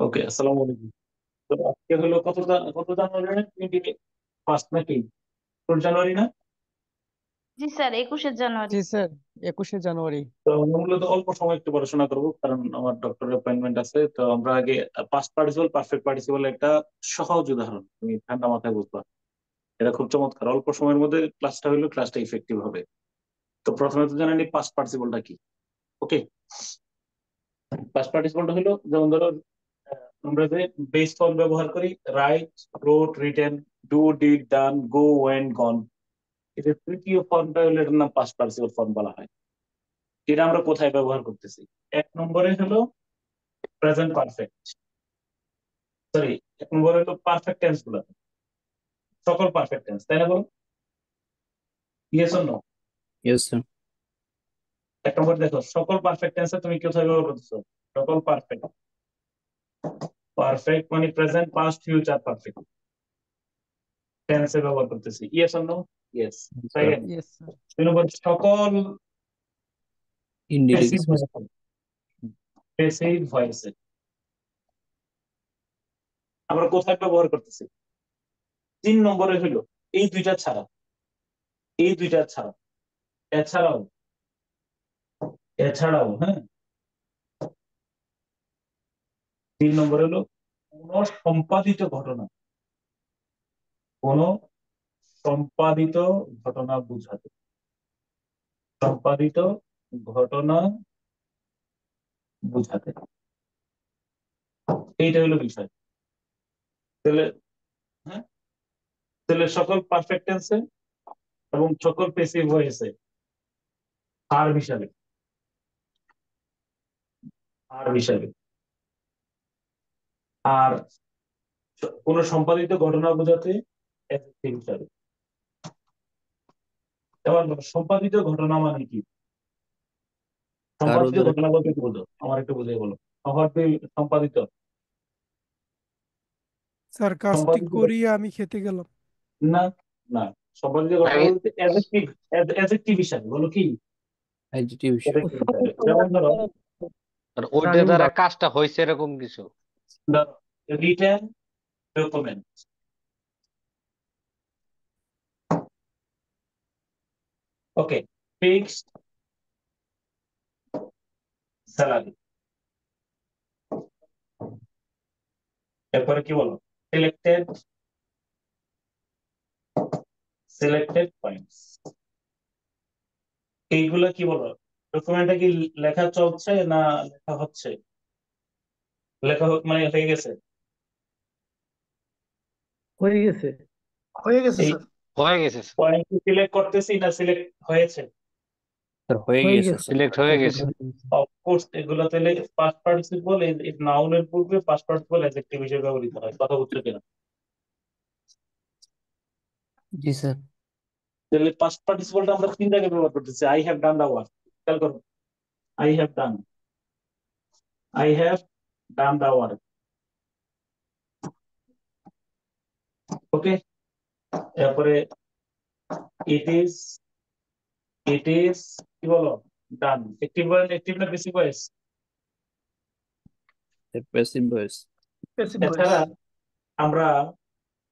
ওকে, আসসালামু আলাইকুম। তো আজকে হলো কত জানুয়ারি? 21 নাকি? 4 জানুয়ারি না? জি স্যার, 21শে জানুয়ারি। জি স্যার, 21শে জানুয়ারি। তো আমরা মূলত অল্প সময় একটু পড়াশোনা করবো, কারণ আমার ডক্টর অ্যাপয়েন্টমেন্ট আছে। তো আমরা আগে পাস্ট পার্টিসিপল পারফেক্ট পার্টিসিপল একটা সহজ উদাহরণ তুমি ঠান্ডা মাথায় বুঝবা। এটা খুব চমৎকার, অল্প সময়ের মধ্যে ক্লাসটা ইফেক্টিভ হবে। তো প্রথমে তো জানেন পাস্ট পার্টিসিপলটা কি। ওকে, পাস্ট পার্টিসিপলটা হলো যেমন ধরো আমরা যে বেস ফর্ম ব্যবহার করি, write, wrote, written, do, did, done, go, went, gone. এদের তৃতীয় ফর্মটা হলো, এটার নাম পাস্ট পার্টিসিপল ফর্ম বলা হয়। এটা আমরা কোথায় ব্যবহার করতেছি? 1 নম্বরে হলো প্রেজেন্ট পারফেক্ট, সরি, 1 নম্বরে হলো পারফেক্ট টেন্স গুলো, সকল পারফেক্ট টেন্স, তাই না? বলো yes or no. Yes sir. 1 number দেখো, সকল পারফেক্ট টেন্সে তুমি কোথায় ব্যবহার করতেছো? সকল পারফেক্ট, পারফেক্ট মানে প্রেজেন্ট, পাস্ট, ফিউচার পারফেক্ট টেন্সে ব্যবহার করতেছি। Yes or no? Yes. Sir, second, yes sir. 2 number সকল ইনডিরেক্ট প্যাসিভ স্পিচ। ভয়েসে, প্যাসিভ ভয়েসে আমরা কোথায় ব্যবহার করতেছি? 3 নম্বরে হলো এই দুইটা ছাড়া, এই দুইটা ছাড়া, এছাড়াও, এছাড়াও, হ্যাঁ, 3 নম্বর হলো কোন সম্পাদিত ঘটনা, কোন সম্পাদিত ঘটনা বুঝাতে, সম্পাদিত ঘটনা বুঝাতে, এইটা হলো বিষয়। তাহলে, হ্যাঁ, তাহলে সকল পারফেক্ট টেন্সে এবং সকল প্যাসিভ ভয়েসে আর হিসাবে, আর হিসাবে, আর কোন সম্পাদিত ঘটনা বোঝাতে অ্যাডজেক্টিভ হিসাবে। এবার সম্পাদিত ঘটনা মানে কি? কারো সম্পাদিত দ্বারা ঘটনা বলতে কি বোঝো? আমার একটু বুঝিয়ে বলো। সম্পাদিত, স্যার, কাজটি সম্পাদিত করিয়ে আমি খেতে গেলাম। না, না, সম্পাদিত ঘটনা আগে বলতে অ্যাডজেক্টিভ, অ্যাডজেক্টিভ হিসাবে বলো কি? অ্যাডজেক্টিভ হিসেবে। অ্যাডজেক্টিভ হিসাবে, যেমন ধরো, আর ওইটা দ্বারা কাজটা হয়েছে এরকম কিছু। রিটেন ডকুমেন্ট, ওকে, ফিক্সড স্যালারি, এরপরে কি বলো? Selected, selected points. এইগুলা কি বলো? ডকুমেন্টটা কি লেখা চলছে না লেখা হচ্ছে? মানে হয়ে গেছে। হয়ে গেছে। হয়ে গেছে এই স্যার। হয়ে গেছে, পয়েন্ট সিলেক্ট করতেছি না সিলেক্ট হয়েছে? স্যার হয়ে হয়ে গেছে গেছে। স্যার। সিলেক্ট হয়ে গেছে। অফকোর্স এগুলো তাহলে পাস্ট পার্টিসিপল, এই নাউনের পূর্বে পাস্ট পার্টিসিপল অ্যাডজেক্টিভ হিসেবে ব্যবহৃত হয়। কথা বুঝছো কিনা? জি স্যার। তাহলে পাস্ট পার্টিসিপলটা আমরা 3 জায়গায় ব্যবহার করতেছি। I have done the work, খেয়াল করো, I have done, I have done the work. Okay, এরপরে ইট ইজ, ইট ইজ কি বলো? ডান। অ্যাক্টিভ ভয়েস, অ্যাক্টিভ না basic voice? Passive voice. Passive voice. এছাড়া আমরা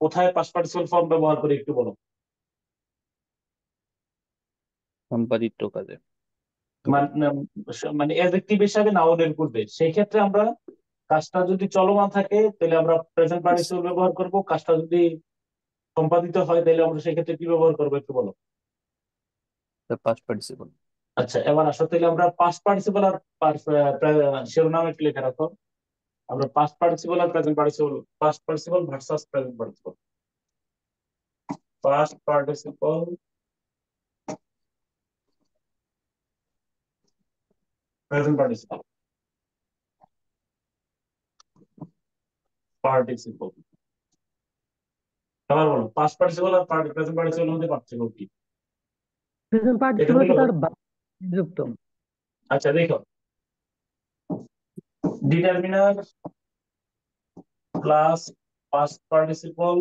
কোথায় পাস্ট পার্টিসিপল ফর্ম ব্যবহার করি একটু বলো। সম্পাদিত কাজে। মানে মানে অ্যাডজেক্টিভ হিসাবে নাউনের পূর্বে, সেই ক্ষেত্রে আমরা কাজটা যদি চলমান থাকে তাহলে আমরা প্রেজেন্ট পার্টিসিপল ব্যবহার করব। কাজটা যদি সম্পাদিত হয় তাহলে আমরা সেই ক্ষেত্রে কি ব্যবহার করবো একটু বলো। Past participle. আচ্ছা, এবার আসো তাহলে আমরা পাস্ট পার্টিসিপল আর শিরোনাম একটু লিখে রাখো। আমরা পাস্ট পার্টিসিপল আর present participle, past participle versus present participle, past participle, present participle, participle. আবার বলো, পাস্ট পার্টিসিপল আর প্রেজেন্ট পার্টিসিপল মধ্যে পার্থক্য কি? প্রেজেন্ট এটা পার্টিসিপল হলো, স্যার যুক্ত। আচ্ছা দেখো, determiner plus past participle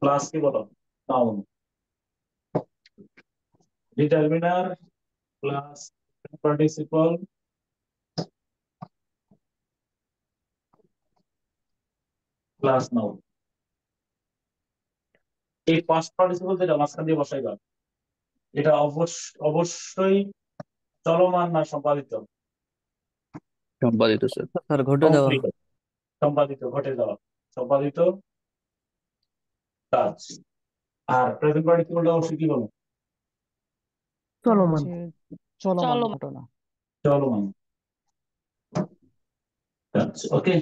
plus কি বলো, noun. Determiner plus participle plus noun. এই পাস্ট পার্টিসিপল যেটা মাঝখান দিয়ে বসাইবা, এটা অবশ্যই চলমান না সম্পাদিত? সম্পাদিত স্যার। স্যার ঘটে যাওয়া। কমপ্লিট, সম্পাদিত, ঘটে যাওয়া, সম্পাদিত কাজ। আর প্রেজেন্ট পার্টিসিপলটা অবশ্যই কি বলো? চলমান। চলমান চলমান। ঘটনা। চলমান কাজ। ওকে,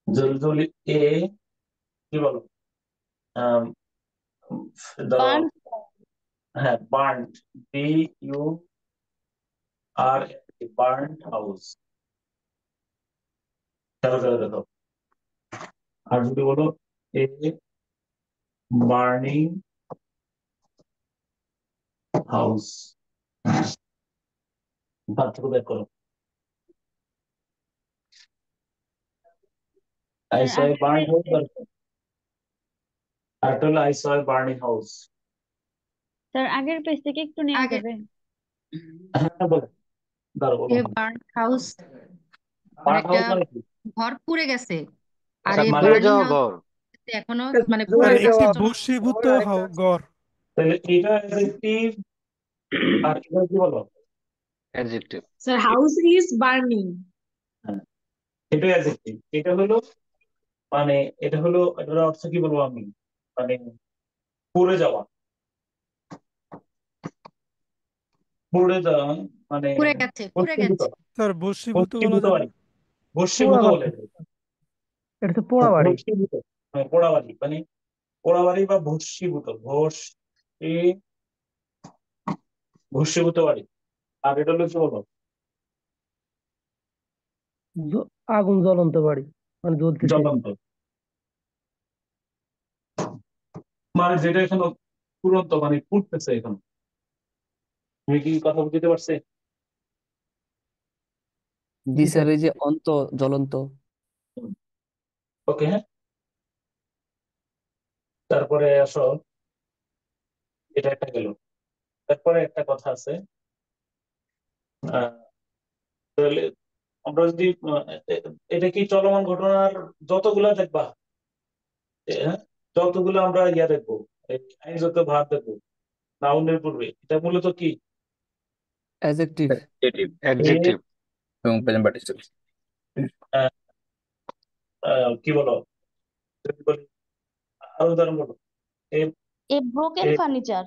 জলজলি এ কি বলো? আম, ধরো, বার্ন হ্যাঁ, burn, B U R, burn house. চলো চলো দেখো। আর যদি বলো এ বার্নিং হাউস, পার্থক্য বের করো। আই স্যার saw a আগের burned house, আর একটা হলো I saw a burning house। Sir আগের পেজ থেকে একটু নেওয়া আগে যাবে? হ্যাঁ বলো, দাঁড়াও বলো। এ বার্ন হাউস মানে বার্ন একটা হাউস মানে কি? ঘর পুড়ে গেছে, আর স্যার এই পুড়ে বার্নিং যাওয়া হাউস ঘর। এখনো মানে আর পুড়ে পুড়ে একটি যাওয়া। যাচ্ছে। ভস্মীভূত তাহলে আরেকটা ঘর। তাহলে এটা অ্যাডজেক্টিভ, আর এটা কি বলো? Adjective. Sir house is burning. হ্যাঁ, এটা অ্যাডজেক্টিভ। এটা হলো মানে, এটা হলো, এটার অর্থ কি বলবো আমি, মানে পুড়ে যাওয়া, পুড়ে যাওয়া মানে পুড়ে ভস্মীভূত, গেছে। স্যার ভস্মীভূত বলা ভস্মীভূত যাবে। বাড়ি, পোড়া ভস্মীভূত বাড়ি, বলে। এটা তো পোড়া বাড়ি। ভস্মীভূত মানে পোড়া বাড়ি, মানে পোড়া বাড়ি বা ভস্মীভূত, ভস্মীভূত বাড়ি। আর এটা হলো কি বলবো? জ- আগুন জ্বলন্ত বাড়ি, মানে জ্বলতেছে। জ্বলন্ত, মানে যেটা এখনো পুরন্ত, মানে ফুটতেছে এখন। তুমি কি কথা বুঝতে পারছে? জি স্যার, এই যে অন্ত, জ্বলন্ত। ওকে, হ্যাঁ। তারপরে আসো, এটা একটা গেল। তারপরে একটা কথা আছে, আহ, তাহলে আমরা যদি এটা কি চলমান ঘটনার যতগুলা দেখবা, হ্যাঁ, যতগুলো আমরা ইয়া দেখবো, যত ভাব দেখবো নাউনের পূর্বে, এটা মূলত কি? Adjective adjective. এবং প্রেজেন্ট পার্টিসিপল। আহ, কি বলো, যদি বলি, আরো উদাহরণ বলো। এ এ ব্রোকেন এ- ফার্নিচার।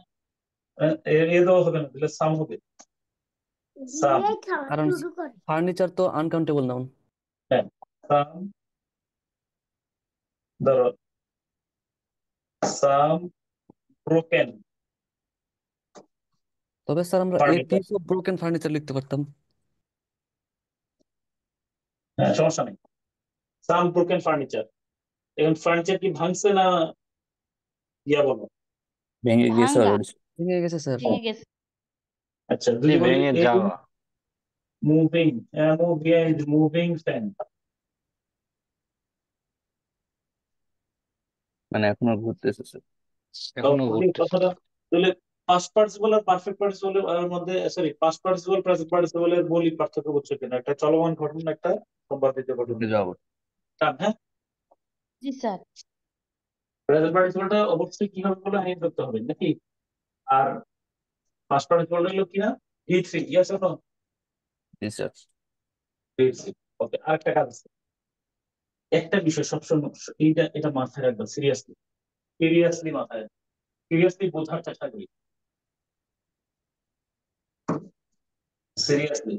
এ দেওয়া হবে না, তাহলে সাম হবে। সাম, কারণ ফার্নিচার তো আনকাউন্টেবল নাউন। হ্যাঁ, সাম, ধরো সাম ব্রোকেন তবে স্যার আমরা a furniture. Piece of broken furniture লিখতে পারতাম। হ্যাঁ, সমস্যা নেই, সাম ব্রোকেন ফার্নিচার। এখন ফার্নিচার কি ভাঙছে না ইয়া বলো? ভেঙে গিয়েছে ভাঙ্গা, অলরেডি। ভেঙে গেছে স্যার। ভেঙে গেছে। আচ্ছা, যদি বলি ভেঙে এই যাওয়া। Moving, moving fan. মানে এখন আর ঘুরতেছে স্যার। এখনো ঘুরতেছে। কথাটা, তাহলে পাস্ট পার্টিসিপল আর পারফেক্ট পার্টিসিপল এর মধ্যে, sorry, past participle present participle এর মৌলিক পার্থক্য বুঝছো কিনা? একটা চলমান ঘটনা, একটা সম্পাদিত ঘটনা। ঘুরতে যাওয়া। হ্যাঁ, জি স্যার। প্রেজেন্ট পার্টিসিপলটা অবশ্যই কি হবে বলে আইন করতে হবে নাকি? আর পাস্ট পার্টিসিপল হলো কিনা V3, ইয়েস অর নো? জি স্যার। V3। ওকে, আরেকটা কাজ আছে, একটা বিষয় সবসময়, এটা মাথায় রাখবা, সিরিয়াসলি, সিরিয়াসলি মাথায়, সিরিয়াসলি বোঝার চেষ্টা করি, সিরিয়াসলি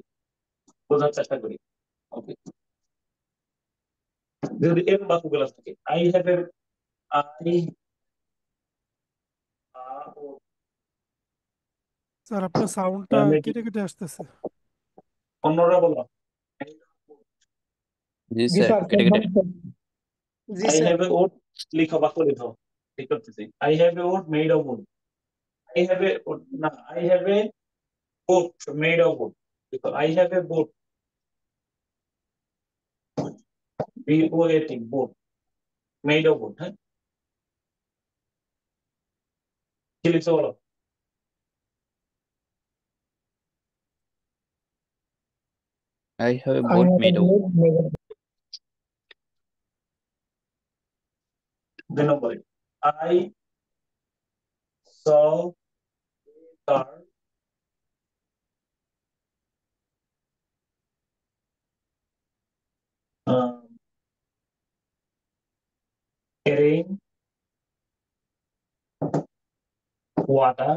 বোঝার চেষ্টা করি। ওকে, যদি এর বাক্যগুলো থাকে, I have A, I sir আপনার সাউন্ডটা আমি কেটে কেটে আসতেছে। অন্যরা বলো, জি জি স্যার, স্যার। কেটে কেটে। জি I sir. Have a boat, লিখো, বাক্য লিখো, ঠিক করতেছি। I have a boat made of wood, I have a, না, I have a boat made of wood, লিখো, I have a boat, BOAT, boat made of wood। হ্যাঁ, কি লিখছো বলো? I have A I boat have a made of. boat made of 2 নম্বরে I saw car carrying water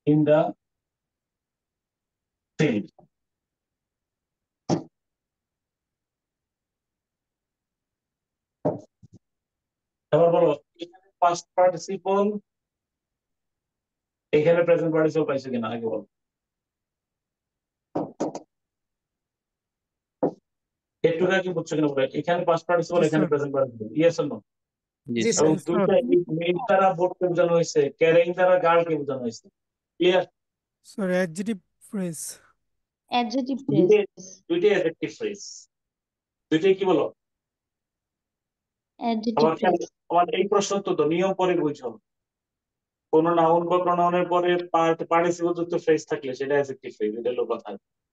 in the field. এবার বলো এখানে past participle এখানে present participle পাইছো কিনা আগে বলো। একটু আগে বুঝছো কিনা বলো, এখানে পাস্ট পার্টিসিপল জি এখানে sir present participle, yes or no? জি জি স্যার এবং স্যার স্যার দুইটা মেইন দ্বারা বোর্ডকে বোঝানো হয়েছে, ক্যারিং দ্বারা গার্ডকে বোঝানো হয়েছে। Clear? Sir adjective phrase adjective phrase. দুইটাই দুইটাই অ্যাডজেক্টিভ ফ্রেজ, দুইটাই কি বলো? অ্যাডজেটিভ আবার ফ্রেজ। আমার এই প্রশ্ন তো নিয়ম পরে বুঝো, কোন নাউন বা প্রোনাউনের পরে পার্টিসিপল যুক্ত ফ্রেজ থাকলে সেটা অ্যাডজেক্টিভ ফ্রেজ, এটা হলো কথা।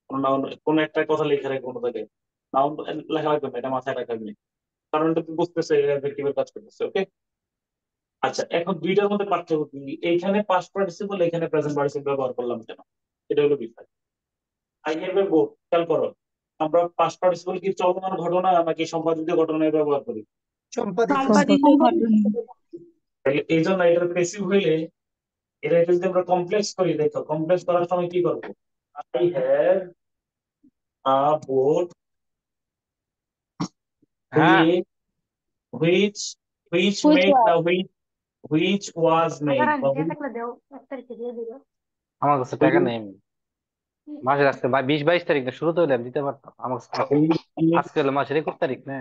কোন নাউন কোন একটা কথা লেখা রাখবে কোনো জায়গায়, নাউন লেখা রাখবে না, এটা মাথায় রাখবে, কারণ এটা তুমি বুঝতেছে অ্যাডজেক্টিভের কাজ করতেছে। ওকে, আচ্ছা এখন দুইটার মধ্যে পার্থক্য কি? এইখানে পাস্ট পার্টিসিপল এখানে প্রেজেন্ট পার্টিসিপল ব্যবহার করলাম কেন, এটা হলো বিষয়। আই হ্যাভ এ বুক, খেয়াল করো, আমরা পাস্ট পার্টিসিপল কি চলমান ঘটনা নাকি সম্পাদিত ঘটনায় ব্যবহার করি? সম্পাদিত সম্পাদিত ঘটনা। তাহলে এই জন্য এটা পেসিভ হইলে, এটা যদি আমরা কমপ্লেক্স করি, দেখো কমপ্লেক্স করার সময় কি করবো? আই হ্যাভ আ বোট হ্যাঁ which which which made was. which was made বা আমার কাছে টাকা নেই, মাসের আজকে 20-22 তারিখ না, শুরু তো হইলাম দিতে পারতাম আমার কাছে টাকা নেই। আজকে হলো মাসের 21 তারিখ না?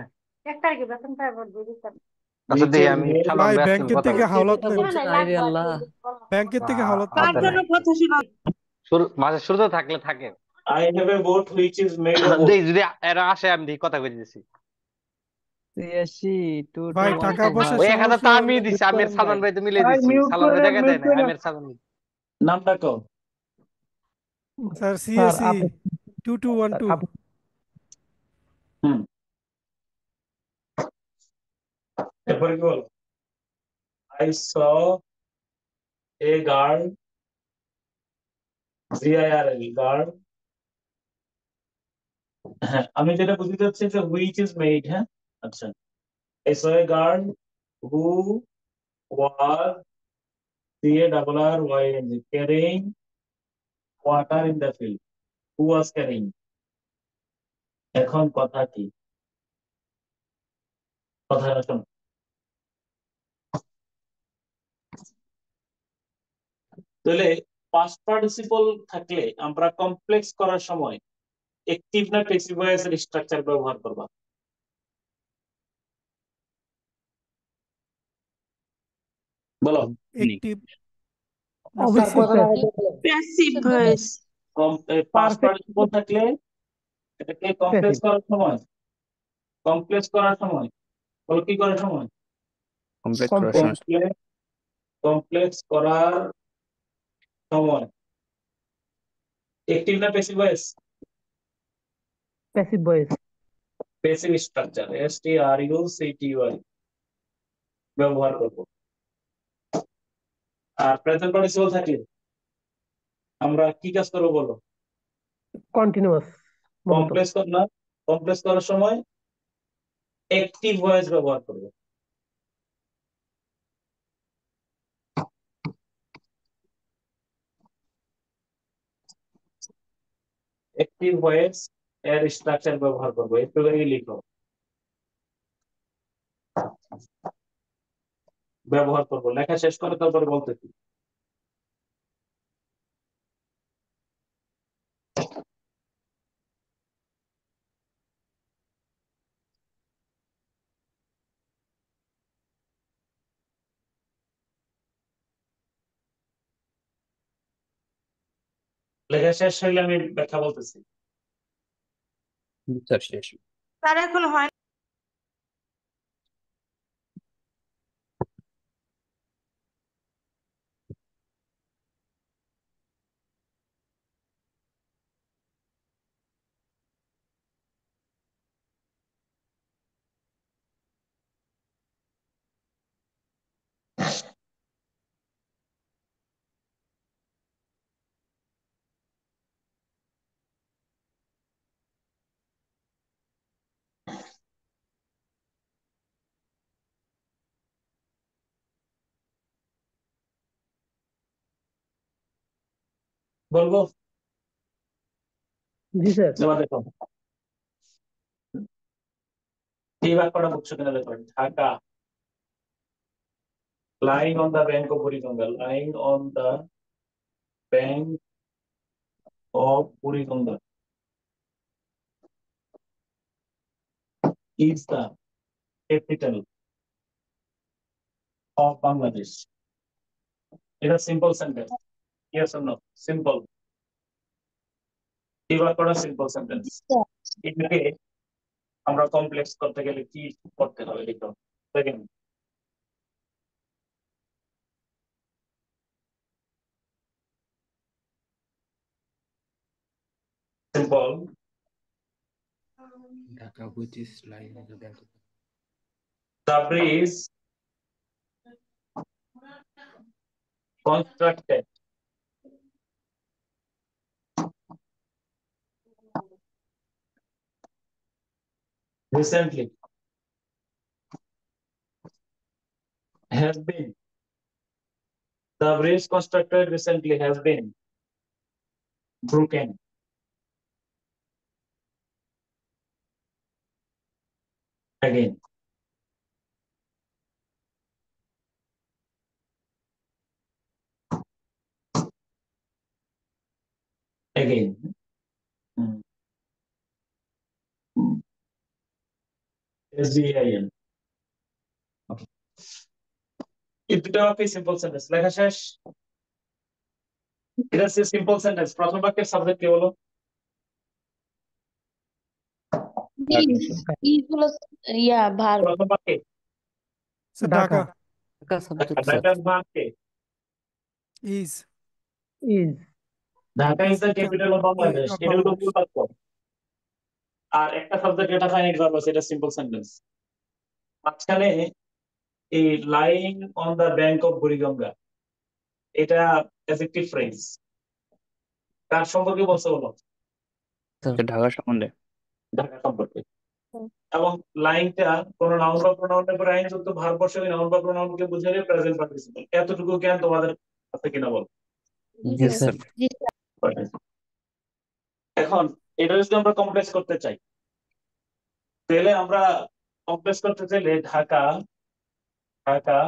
আচ্ছা which দেখি is আমি made সালমান ভাই ভাই আসছেন ব্যাংকের কথা থেকে বলছি। হাওলাত কথা নেন, বলছেন আরে আল্লাহ ব্যাংকের থেকে হাওলাত নেন। হাতে নাই। শুরু মাসের শুরুতে থাকলে থাকে। I have a boat which is made of wood. দেখি যদি এরা আসে আমি দেখি কথা কই দিতেছি। ভাই টাকা 83 পয়সার ওই 1000 তো সমস্যা আমি হলে দিছি, আমির সালমান ভাই তো মিলে ভাই দিছি, মিউট সালমান করে ভাই দেন, দেখা মিউট দেয় না, করে দেন। আমির সালমান। নামটা কও। স্যার স্যার সিএসি আপনি 2212। হুম, এরপরে কি বলো? I saw a girl, girl girl, হ্যাঁ আমি যেটা বুঝতে চাচ্ছি যে which is made, হ্যাঁ আচ্ছা, I saw a girl who was carrying water in the field. Who was carrying? এখন কথা কি, কথা শোনো। তাহলে পাস্ট পার্টিসিপল থাকলে আমরা কমপ্লেক্স করার সময় অ্যাক্টিভ না প্যাসিভ ভয়েসের স্ট্রাকচার ব্যবহার করবা? বলো। একটিভ না স্যার প্যাসিভ? কথাটা আগে বলেন। Passive voice. Past perfect participle থাকলে এটাকে কমপ্লেক্স প্যাসিভ করার সময়, কমপ্লেক্স করার সময় বলো কি করার সময়? কমপ্লিট করার কমপ্লেক্স সময় কমপ্লেক্স কমপ্লেক্স করার সময় অ্যাক্টিভ না passive voice? Passive voice passive structure STRUCTUR ব্যবহার করব। আর প্রেজেন্ট পার্টিসিপল থাকলে আমরা কি কাজ করবো বলো? কন্টিনিউয়াস মূলত কমপ্লেক্স করার সময় অ্যাক্টিভ ভয়েস ব্যবহার করব। অ্যাক্টিভ ভয়েস এর স্ট্রাকচার ব্যবহার করব, একটু করে লিখো। ব্যবহার করব, লেখা শেষ করে তারপরে বলতেছি। লেখা শেষ হইলে আমি ব্যাখ্যা বলতেছি। স্যার শেষ তার এখন হয় বলবো? জি স্যার। এবার দেখো এই বাক্যটা বুঝছো কিনা দেখো। Dhaka lying on the bank of Buriganga, lying on the bank of Buriganga is the capital of Bangladesh. এটা simple sentence, yes or no? Simple. এই বাক্যটা সিম্পল সেন্টেন্স। এটাকে আমরা কমপ্লেক্স করতে গেলে কি করতে হবে দেখো। দেখেন simple Dhaka, which is lying on the bank of the bridge constructed recently has been the bridge constructed recently has been broken again. Again. SDIN. Okay. এই দুটো বাক্যই সিম্পল সেন্টেন্স। লেখা শেষ। এটা হচ্ছে সিম্পল সেন্টেন্স। প্রথম বাক্যের সাবজেক্ট কি বলো? ইজ হলো ভার্ব। প্রথম বাক্যে sir Dhaka Dhaka Dhaka subject sir. ঢাকার বাক্যে is is Dhaka is is the the capital of capital Bangladesh, of এটা হলো Bangladesh. মূল বাক্য। আর একটা সাবজেক্ট এটা ফাইনাইট ভার্ব আছে, এটা সিম্পল সেন্টেন্স। মাঝখানে এই lying on the bank of Buriganga, এটা অ্যাডজেক্টিভ ফ্রেজ। কার সম্পর্কে বলছে বলো? ঢাকা সম্বন্ধে। ঢাকা সম্পর্কে। এবং লাইনটা কোন নাউন বা প্রোনাউনের পরে আইন যুক্ত ভার্ব বসে ওই নাউন বা প্রোনাউনকে বুঝালে প্রেজেন্ট পার্টিসিপল। এতটুকু জ্ঞান তোমাদের আছে কিনা বল? জি স্যার। এখন এটা যদি আমরা কমপ্লেক্স করতে চাই, তাহলে আমরা কমপ্লেক্স করতে চাইলে ঢাকা ঢাকা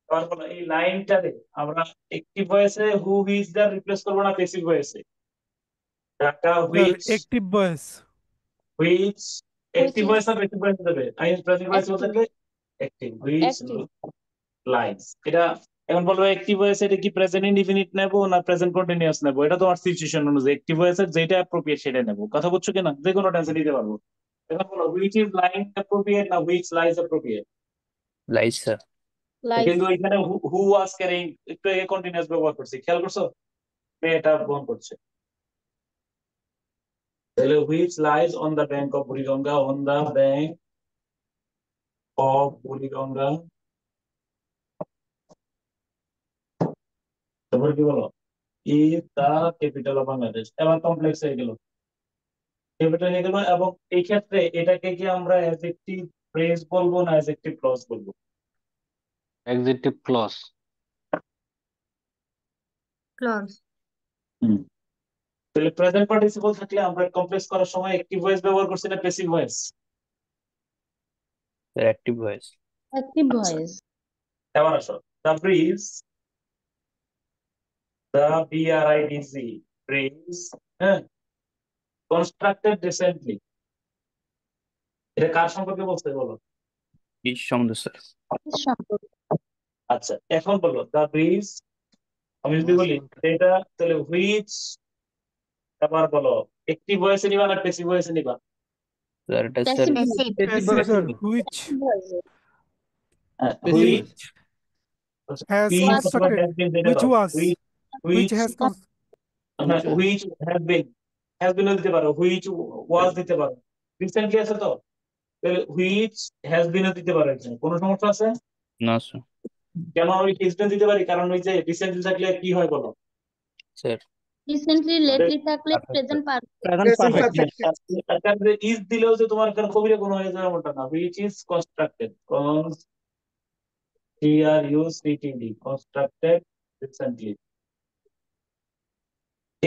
তারপর এই লাইনটারে আমরা অ্যাক্টিভ ভয়েসে হু হুইচ দা রিপ্লেস করবো না প্যাসিভ ভয়েসে? Dhaka sir which active voice which active is voice আর প্যাসিভ ভয়েস দেবে। আই প্রেজেন্ট ভয়েস বলতে গেলে অ্যাক্টিভ হুইচ active. লাইনস। এটা এখন বলবো অ্যাক্টিভ ভয়েস এটা কি প্রেজেন্ট ইনডিফিনিট নেবো না প্রেজেন্ট কন্টিনিউয়াস নেবো? এটা তোমার সিচুয়েশন অনুযায়ী অ্যাক্টিভ ভয়েসের যেটা অ্যাপ্রোপ্রিয়েট সেটা নেবো। কথা বুঝছো কিনা? যে কোনো টেন্সে নিতে পারবো। এখন বলো হুইচ ইজ লাইন অ্যাপ্রোপ্রিয়েট না which lies appropriate? Lies sir. Lies. কিন্তু এখানে হু ওয়াজ ক্যারিং একটু আগে কন্টিনিউয়াস ব্যবহার করছি, খেয়াল করছো? এটা বহন করছে। তাহলে which lies on the bank of Buriganga, on the bank of Buriganga. তারপর কি বলো? Is the capital of Bangladesh. এবার কমপ্লেক্স হয়ে গেল, ক্যাপিটাল হয়ে গেল। এবং এই ক্ষেত্রে এটাকে কি আমরা অ্যাডজেক্টিভ ফ্রেজ বলবো না অ্যাডজেক্টিভ ক্লজ বলবো? Executive clause. ক্লজ। তাহলে প্রেজেন্ট পার্টিসিপল থাকলে আমরা কমপ্লেক্স করার সময় অ্যাক্টিভ ভয়েস ব্যবহার করছি না passive voice? Sir active voice. Active voice. এবার আসো, the bridge, the BRIDC bridge, হ্যাঁ, কনস্ট্রাক্টেড রিসেন্টলি, এটা কার সম্পর্কে বলতে বলো? ইজ সম্বন্ধে স্যার। Is সম্পর্ক। আচ্ছা এখন বলো দ্য ব্রিজ, আমি যদি বলি এটা তাহলে হুইচ, এবার বলো অ্যাক্টিভ ভয়েসে নিবা না প্যাসিভ ভয়েসে নিবা? স্যার এটা sir Passive Passive. Passive sir which voice. Which has which অথবা constructed হ্যাজ বিন যেটা which দাও, was which which which has which has been, has been দিতে পারো, হুইচ ওয়াজ দিতে পারো। রিসেন্টলি আছে তো, তাহলে হুইচ হ্যাজ বিন দিতে পারো। এখানে কোনো সমস্যা আছে? না স্যার। কেন ওই ইনস্ট্যান্ট দিতে পারি? কারণ ওই যে রিসেন্টলি থাকলে কি হয় বলো? স্যার Recently, lately থাকলে present perfect. Present perfect. Is দিলেও যে তোমার এখানে কবিরা কোনো হয়ে যাবে ওটা না। Which is constructed, CRUCTD constructed recently.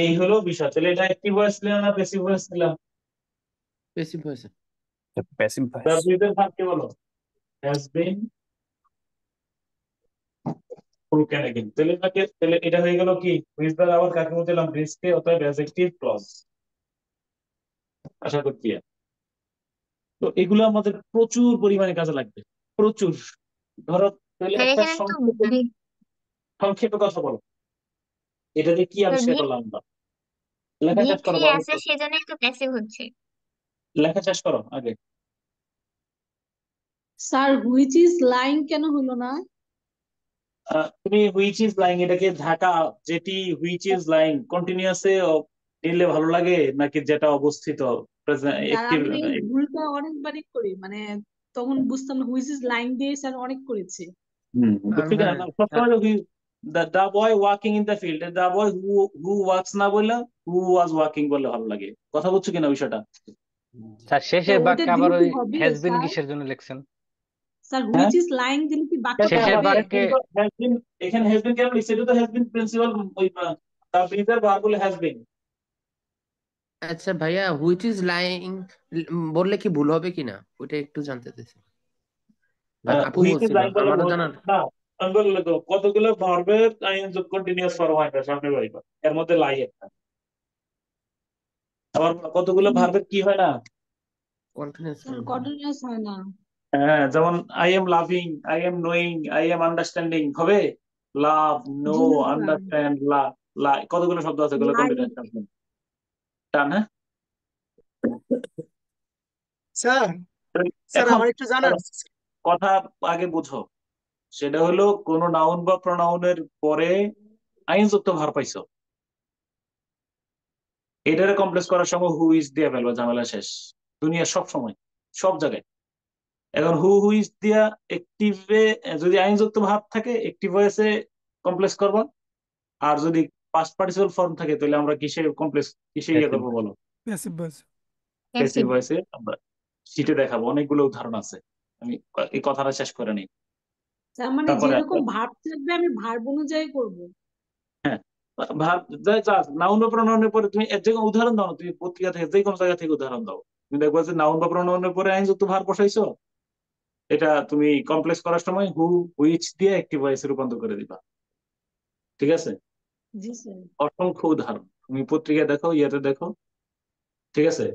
এই হলো বিষয়। তাহলে এটা অ্যাক্টিভ ভয়েস ছিলাম না প্যাসিভ ভয়েস ছিলাম? Passive voice. Passive voice. সাবজেক্টের ভাগ কি বলো? Has been broken again. তাহলে এটা হয়ে গেল কি, হুইচ দ্বারা আবার কাকে বললাম? ব্রিজকে, অতএব অ্যাডজেক্টিভ ক্লজ। আশা করছি। তো এগুলো আমাদের প্রচুর পরিমাণে কাজে লাগবে, প্রচুর। ধরো তাহলে স্যার একটা এখানে তো সংক্ষেপে কথা বলো, এটা দিয়ে কি আবিষ্কার করলাম আমরা? লেখা শেষ করো ভিত্তি বাবু, আছে সেজন্যই তো প্যাসিভ হচ্ছে। লেখা শেষ করো আগে। স্যার হুইচ ইজ লাইং কেন হলো না? তুমি হুইচ ইজ লাইং এটাকে ঢাকা, যেটি হুইচ ইজ লাইং কন্টিনিউয়াসে নিলে ভালো লাগে নাকি যেটা অবস্থিত স্যার একটিভ? আমরা এই ভুলটা অনেকবারই করি, মানে তখন বুঝতাম না হুইচ ইজ লাইং দিয়ে স্যার অনেক করেছি। বুঝছি কেন হ্যাঁ না, সবসময় the boy walking in the field, the boy who walks না বললে হু ওয়াজ ওয়াকিং বললে ভালো লাগে। কথা বুঝছো কিনা বিষয়টা? স্যার তো শেষের ওইটা বাক্যে দিলে আবার কি ওই হবে হ্যাজ বিন স্যার? কিসের জন্য লিখছেন? স্যার হ্যাঁ, হুইচ ইজ লাইং দিলে কি বাক্যটা শেষের হবে? বাক্যে হ্যাজ বিন, এখানে হ্যাজ বিন কেন লিখছে? এটা তো হ্যাজ বিন প্রিন্সিপাল, ওই তার ব্রিজের ভার্ব বলে হ্যাজ বিন। আচ্ছা ভাইয়া, হুইচ ইজ লাইং বললে কি ভুল হবে কিনা ওইটা একটু জানতে চাইছি। আপু হুইচ ইজ বলছিল, লাইং বলে আমারও ভুল জানার। না। আমি বললে তো কতগুলো ভার্বের কন্টিনিউয়াস ফর্ম হয় না সামনে বাড়িবা, এর মধ্যে লাই একটা। আবার কতগুলো ভার্বের কি হয় না? কন্টিনিউয়াস স্যার ফর্ম হয় না। কন্টিনিউয়াস হয় না। হ্যাঁ, যেমন I am loving, I am knowing, I am understanding হবে। লাভ, নো, জি না স্যার, আন্ডারস্ট্যান্ড, লা, লা, কতগুলো শব্দ আছে এগুলো লাইং। কন্টিনিউয়াস টান, হ্যাঁ। স্যার তো স্যার এখন আমার একটু জানার কথা আগে বুঝো, সেটা হলো কোন নাউন বা প্রনাউনের পরে আইনযুক্ত ভার পাইছো, এটারে কমপ্লেক্স করার সময় হু ইজ দিয়ে ফেলবা, ঝামেলা শেষ। দুনিয়ার সব সময়, সব জায়গায়। এখন হু ইজ দিয়া একটিভে যদি আইনযুক্ত ভাব থাকে একটিভ ভয়েসে কমপ্লেক্স করবা, আর যদি পাস্ট পার্টিসিপল ফর্ম থাকে তাহলে আমরা কিসে কমপ্লেক্স, কিসে ইয়ে প্যাসিভ করবো বলো? Passive voice. Passive passive. ভয়েসে আমরা শিটে দেখাবো, অনেকগুলো উদাহরণ আছে। আমি এই কথাটা শেষ করে নিই, স্যার মানে তারপরে যেরকম ভাব থাকবে আমি ভার্ব অনুযায়ী করব। হ্যাঁ, ভাব নাউন বা প্রনাউনের পরে তুমি এর জায়গায় উদাহরণ দাও না, তুমি পত্রিকা থেকে যে কোনো জায়গা থেকে উদাহরণ দাও। তুমি দেখবো যে নাউন বা প্রনাউনের পরে আইনযুক্ত ভার বসাইছো, এটা তুমি কমপ্লেক্স করার সময় হুইচ দিয়ে একটি ভয়েসে রূপান্তর করে দিবা। ঠিক আছে? জি স্যার। অসংখ্য উদাহরণ তুমি পত্রিকায় দেখো, ইয়েতে দেখো। ঠিক আছে?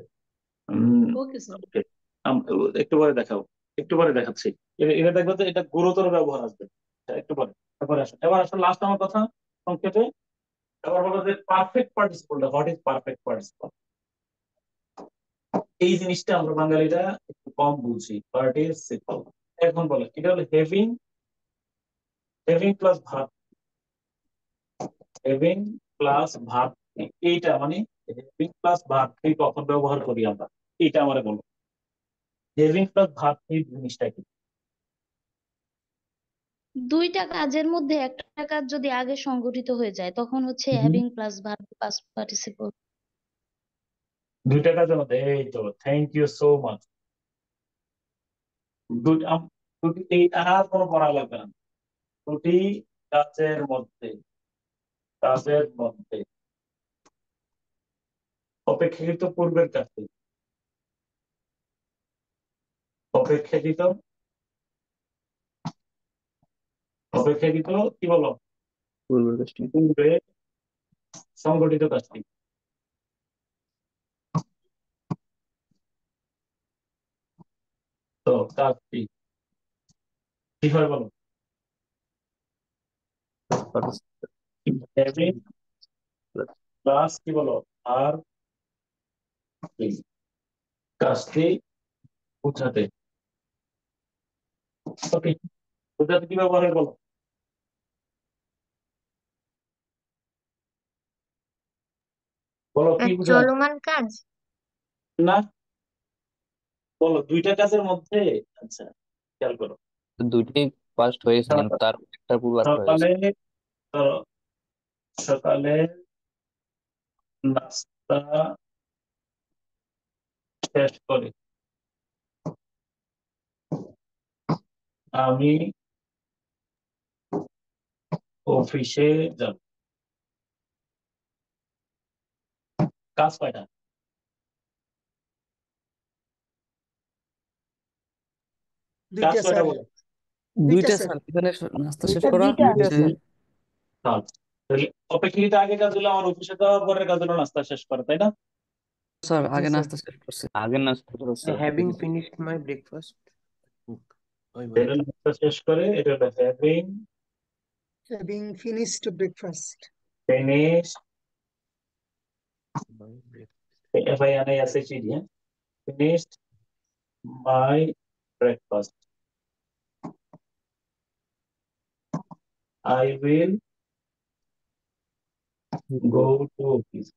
Okay sir. ওকে, একটু পরে দেখাও, একটু পরে দেখাচ্ছি। এটা দেখবো যে এটা গুরুতর ব্যবহার আসবে। একটু পরে, তারপরে আসো, এবার আসো লাস্ট আমার কথা সংক্ষেপে। এবার বলো যে perfect participle, what is perfect participle? এই জিনিসটা আমরা বাঙালিরা একটু কম বুঝি। পার্টিসিপল এখন বলে এটা হলো having, having plus verb, having plus verb. এইটা মানে হেভিং প্লাস ভার্ব কখন ব্যবহার করি আমরা, এইটা আমার বলো। হেভিং প্লাস ভার্ব এই জিনিসটা কি? দুইটা কাজের মধ্যে একটা কাজ যদি আগে সংগঠিত হয়ে যায় তখন হচ্ছে হুম। Having plus verb past participle. দুইটা কাজের মধ্যে, এই তো, থ্যাংক ইউ সো মাচ। দুটি এই আর কোনো পড়া লাগবে না। দুটি কাজের মধ্যে, কাজের মধ্যে অপেক্ষাকৃত পূর্বের কাছে, অপেক্ষাকৃত, অপেক্ষাকৃত কি বলো? পূর্বের কাজটি। পূর্বে সংগঠিত কাজটি। তো কাজটি কি হয় বলো? হ্যাভিং প্লাস কি বলো? আর কাজটি বোঝাতে। ওকে, বোঝাতে কি ব্যবহার হয় বলো? বলো কি বোঝায়? চলমান কাজ। না, বলো দুইটা কাজের মধ্যে। আচ্ছা, খেয়াল করো। দুইটাই ফার্স্ট হয়ে গেছে কিন্তু তার একটা পূর্বার হয়ে গেছে। সকালে, ধরো, সকালে নাস্তা শেষ করে আমি অফিসে যাব। কাজ কয়টা? কাজ দুইটা কয়টা স্যার, বলো? দুইটা স্যার। স্যার, এখানে নাস্তা শেষ স্যার করা দুইটা দুইটা হচ্ছে স্যার। কাজ তাহলে অপেক্ষাকৃত আগে কাজ হলো আমার অফিসে যাওয়ার পরের কাজ হলো নাস্তা শেষ করা, তাই না? স্যার জি আগে স্যার। নাস্তা শেষ করছে। আগের নাস্তা করো sir. Having finished my breakfast ওই বলে এটা নাস্তা শেষ করে এটা হলো having Having finished breakfast. Finish my breakfast. FINISHED, yeah? Finished my breakfast. I will go to office.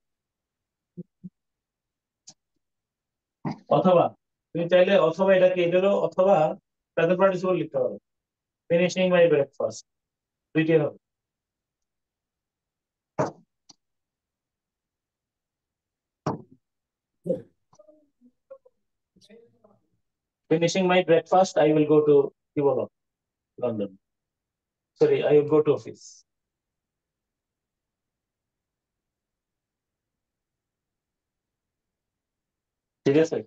অথবা তুমি চাইলে অথবা এটাকে এটা হলো অথবা প্রেজেন্ট পার্টিসিপল লিখতে পারো। ফিনিশিং মাই ব্রেকফাস্ট দুইটাই হবে। Finishing my breakfast I will go to কি বলো London, sorry I will go to office. ঠিক আছে,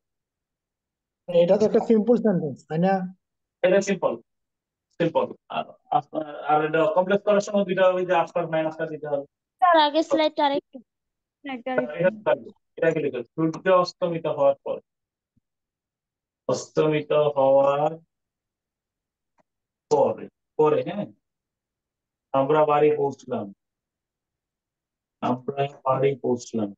এটা তো একটা সিম্পল সেন্টেন্স, তাই না? এটা সিম্পল সিম্পল। আর আর এটা কমপ্লেক্স করার সময় দুইটা ওই যে আফটার মাইনাসটা দিতে হবে। স্যার আগের স্লাইডটা আরেকটু এটা থাকবে, এটাকে লিখো সূর্য অস্তমিত হওয়ার পর। অস্তমিত হওয়ার পরে পরে হ্যাঁ আমরা বাড়ি পৌঁছলাম, আমরা বাড়ি পৌঁছলাম।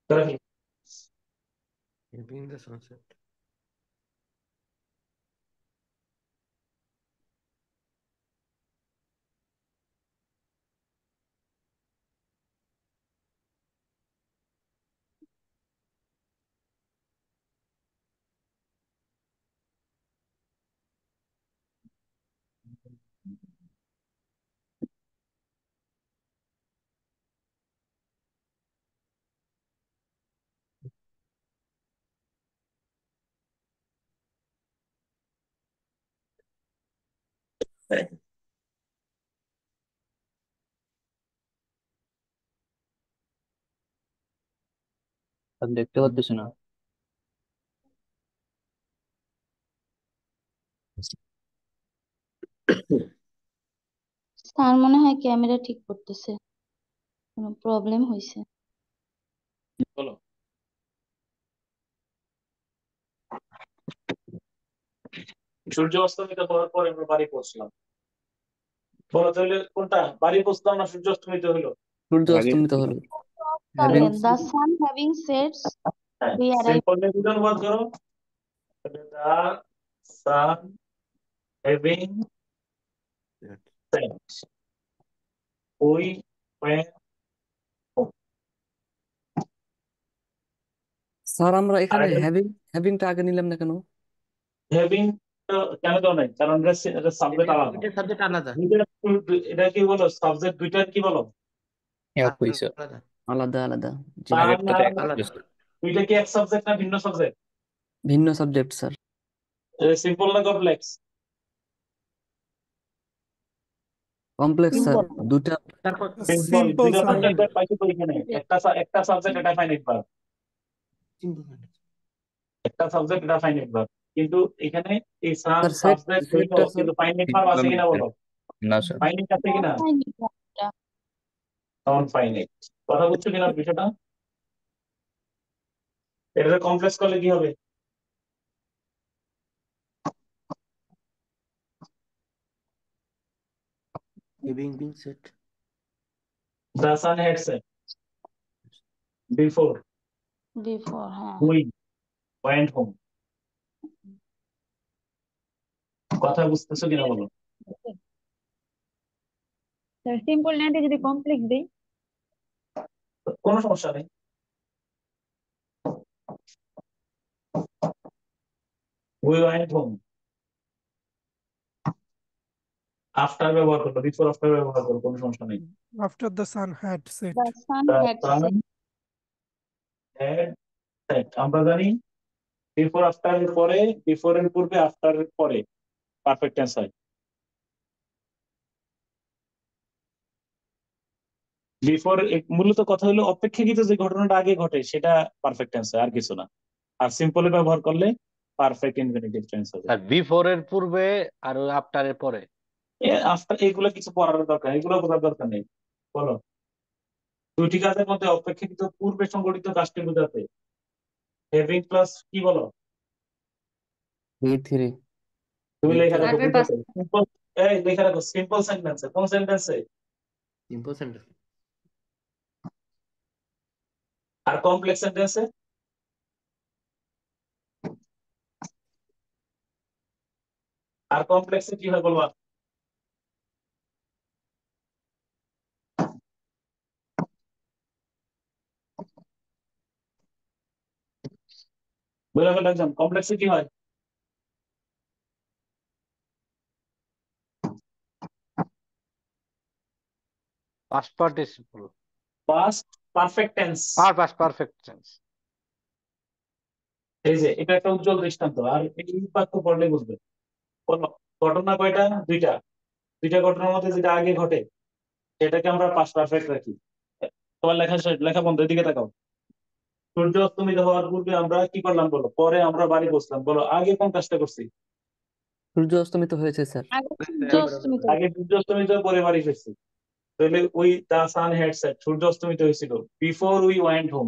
তাহলে কি? Having the sunset. আর দেখতে পাচ্ছি না। স্যার মনে হয় ক্যামেরা ঠিক করতেছে, কোনো প্রবলেম হয়েছে। বলো সূর্য অস্তমিত হওয়ার পরে আমরা বাড়ি পৌঁছলাম। বলো তাহলে কোনটা, বাড়ি পৌঁছলাম না সূর্য অস্তমিত হলো? সূর্য আগে অস্তমিত হলো। Sorry, having the sun having sets হ্যাঁ উই অ্যারাইভ। সিম্পল অনুবাদ করো। The sun having Yes. Set we went home. Sir আমরা আর এখানে হ্যাভিংটা আগে নিলাম না কেন? হ্যাভিং কেন দাও নাই, কারণ এটা সাবজেক্ট আলাদা। দুইটা সাবজেক্ট আলাদা, এটা কি বলো সাবজেক্ট দুইটার কি বলো? একই স্যার, আলাদা আলাদা আলাদা। জি আগেরটাতে এক আলাদা। ছিল। দুইটা কি এক সাবজেক্ট না ভিন্ন সাবজেক্ট? ভিন্ন সাবজেক্ট স্যার। সিম্পল না কমপ্লেক্স? কমপ্লেক্স স্যার, সিম্পল দুটা। তারপর সিম্পল সিম্পল দুইটা স্যার। সাবজেক্ট পাইছি তো এখানে। একটা সাবজেক্ট এটা ফাইনাইট ভার্ব, একটা সাবজেক্ট এটা ফাইনাইট ভার্ব, কিন্তু এখানে এই স্যার সাবজেক্ট হইলো সেটটা স্যার কিন্তু ফাইনাইট ভার্ব আছে কিনা বলো? না স্যার, ফাইনাইট আছে কিনা? রাসায়নিক নন ফাইনাইট। কথা বুঝছো কিনা বিষয়টা? এটা কমপ্লেক্স করলে কি হবে? having been set. The sun had set before before, হ্যাঁ। we went home. কথা বুঝতেছো কিনা বলো? স্যার সিম্পল না দিয়ে যদি কমপ্লেক্স দেই? কোনো সমস্যা নেই। We went home. আফটার ব্যবহার করবো, বিফোর আফটার ব্যবহার করবো, কোনো সমস্যা নেই। After the sun had set. The sun The had sun set. had set. আমরা জানি বিফোর আফটার এর পরে, বিফোর এর পূর্বে, আফটার এর পরে পারফেক্ট টেন্স হয়। বিফোর, মূলত কথা হলো অপেক্ষাকৃত যে ঘটনাটা আগে ঘটে সেটা পারফেক্ট টেন্স আর কিছু না। আর সিম্পলে ব্যবহার করলে পারফেক্ট ইনফিনিটিভ টেন্স হবে। স্যার বিফোর এর পূর্বে আর আফটার এর পরে। আফটার এগুলো কিছু পড়ার দরকার, এগুলো বোঝার দরকার নেই। বলো, দুইটি কাজের মধ্যে অপেক্ষাকৃত পূর্বে সংঘটিত কাজটি বোঝাতে হ্যাভিং প্লাস কি বলো? V3 তুমি লেখা রাখো ভার্বের বুঝাতে সিম্পল। এই লেখা রাখো সিম্পল সেন্টেন্সে, কোন সেন্টেন্সে? Simple sentence. আর কমপ্লেক্স সেন্টেন্সে? আর কমপ্লেক্সে কি হয় বলবা? বলে ফেলো একজন, কমপ্লেক্সে কি হয়? Past participle. Past perfect tense. Past perfect tense. এই যে এটা একটা উজ্জ্বল দৃষ্টান্ত, আর এই বাক্য পড়লে বুঝবে। বলো, ঘটনা কয়টা? দুইটা। দুইটা ঘটনার মধ্যে যেটা আগে ঘটে সেটাকে আমরা পাস্ট পারফেক্ট রাখি। তোমার লেখা লেখা বন্ধ, এদিকে তাকাও। সূর্য অস্তমিত হওয়ার পূর্বে আমরা কি করলাম বলো, পরে আমরা বাড়ি বসলাম। বলো, আগে কোন কাজটা করছি? সূর্য অস্তমিত হয়েছে স্যার। আগে সূর্য অস্তমিত আগে সূর্য অস্তমিত, পরে বাড়ি ফিরছি। তাহলে ওই দা সান হ্যাড সেট, সূর্য অস্তমিত হয়েছিল বিফোর উই ওয়েন্ট হোম।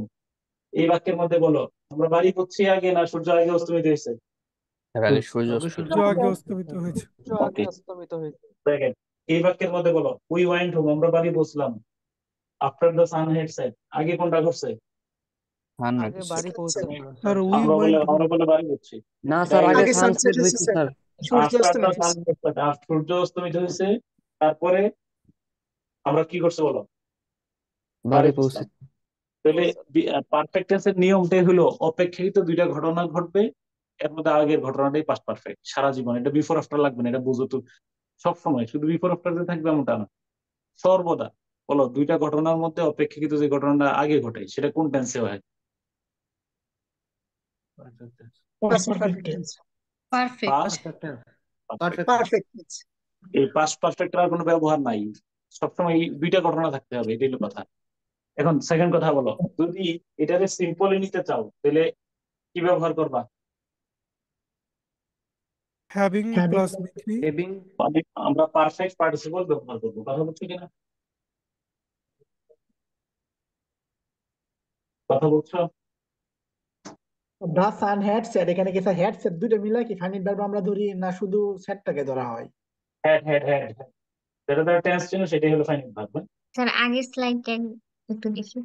এই বাক্যের মধ্যে বলো, আমরা বাড়ি পড়ছি আগে না সূর্য আগে অস্তমিত হয়েছে? এর আগে সূর্য আগে অস্ত সূর্য সূর্য আগে অস্তমিত হয়েছে। ওকে, দেখেন এই বাক্যের মধ্যে বলো উই ওয়েন্ট হোম, আমরা বাড়ি পৌঁছলাম after the sun head set. আগে কোনটা করছে? Sunrise. Sir we went home. আমরা বলে বাড়ি পড়ছি। না এটা স্যার, আগে আগে সানসেট সানসেট হয়েছে হয়েছে স্যার, স্যার। সূর্য আফটার দ্য অস্তমিত সান হয়েছে। হেড সেট, সূর্য অস্তমিত হয়েছে, তারপরে আমরা কি করছে বলো, বাড়ি বাড়ি পৌঁছে। পৌঁছলাম। তাহলে পারফেক্ট টেন্সের নিয়মটাই হলো অপেক্ষাকৃত দুইটা ঘটনা ঘটবে, এর মধ্যে আগের ঘটনাটাই পাস্ট পারফেক্ট সারা জীবন। এটা বিফোর আফটার লাগবে না, এটা বুঝো তো। সবসময় শুধু বিফোর আফটার যে থাকবে এমনটা না, সর্বদা। বলো, দুইটা ঘটনার মধ্যে অপেক্ষাকৃত যে ঘটনাটা আগে ঘটে সেটা কোন টেন্সে হয়? Past perfect tense. Perfect. Past perfect. Perfect tense. এই পাস্ট পারফেক্টের আর কোনো ব্যবহার নাই, সবসময় এই দুইটা ঘটনা থাকতে হবে, এটাই হলো কথা। এখন সেকেন্ড কথা বলো, যদি এটাকে সিম্পলি নিতে চাও তাহলে কি ব্যবহার করবা? Having having plus V3। Having. মানে আমরা পারফেক্ট পার্টিসিপল ব্যবহার করবো, কথা বলছো কিনা? কথা বলছো? দা সান হ্যাড সেট, এখানে কি স্যার হ্যাড সেট দুইটা মিলা কি ফাইনাইট ভার্ব আমরা ধরি না শুধু সেটটাকে ধরা হয়? হ্যাড হ্যাড হ্যাড, যেটা তার টেন্স ছিল সেটাই হলো ফাইনাল ভার্ব। স্যার আগের স্লাইডটা একটু দেখি।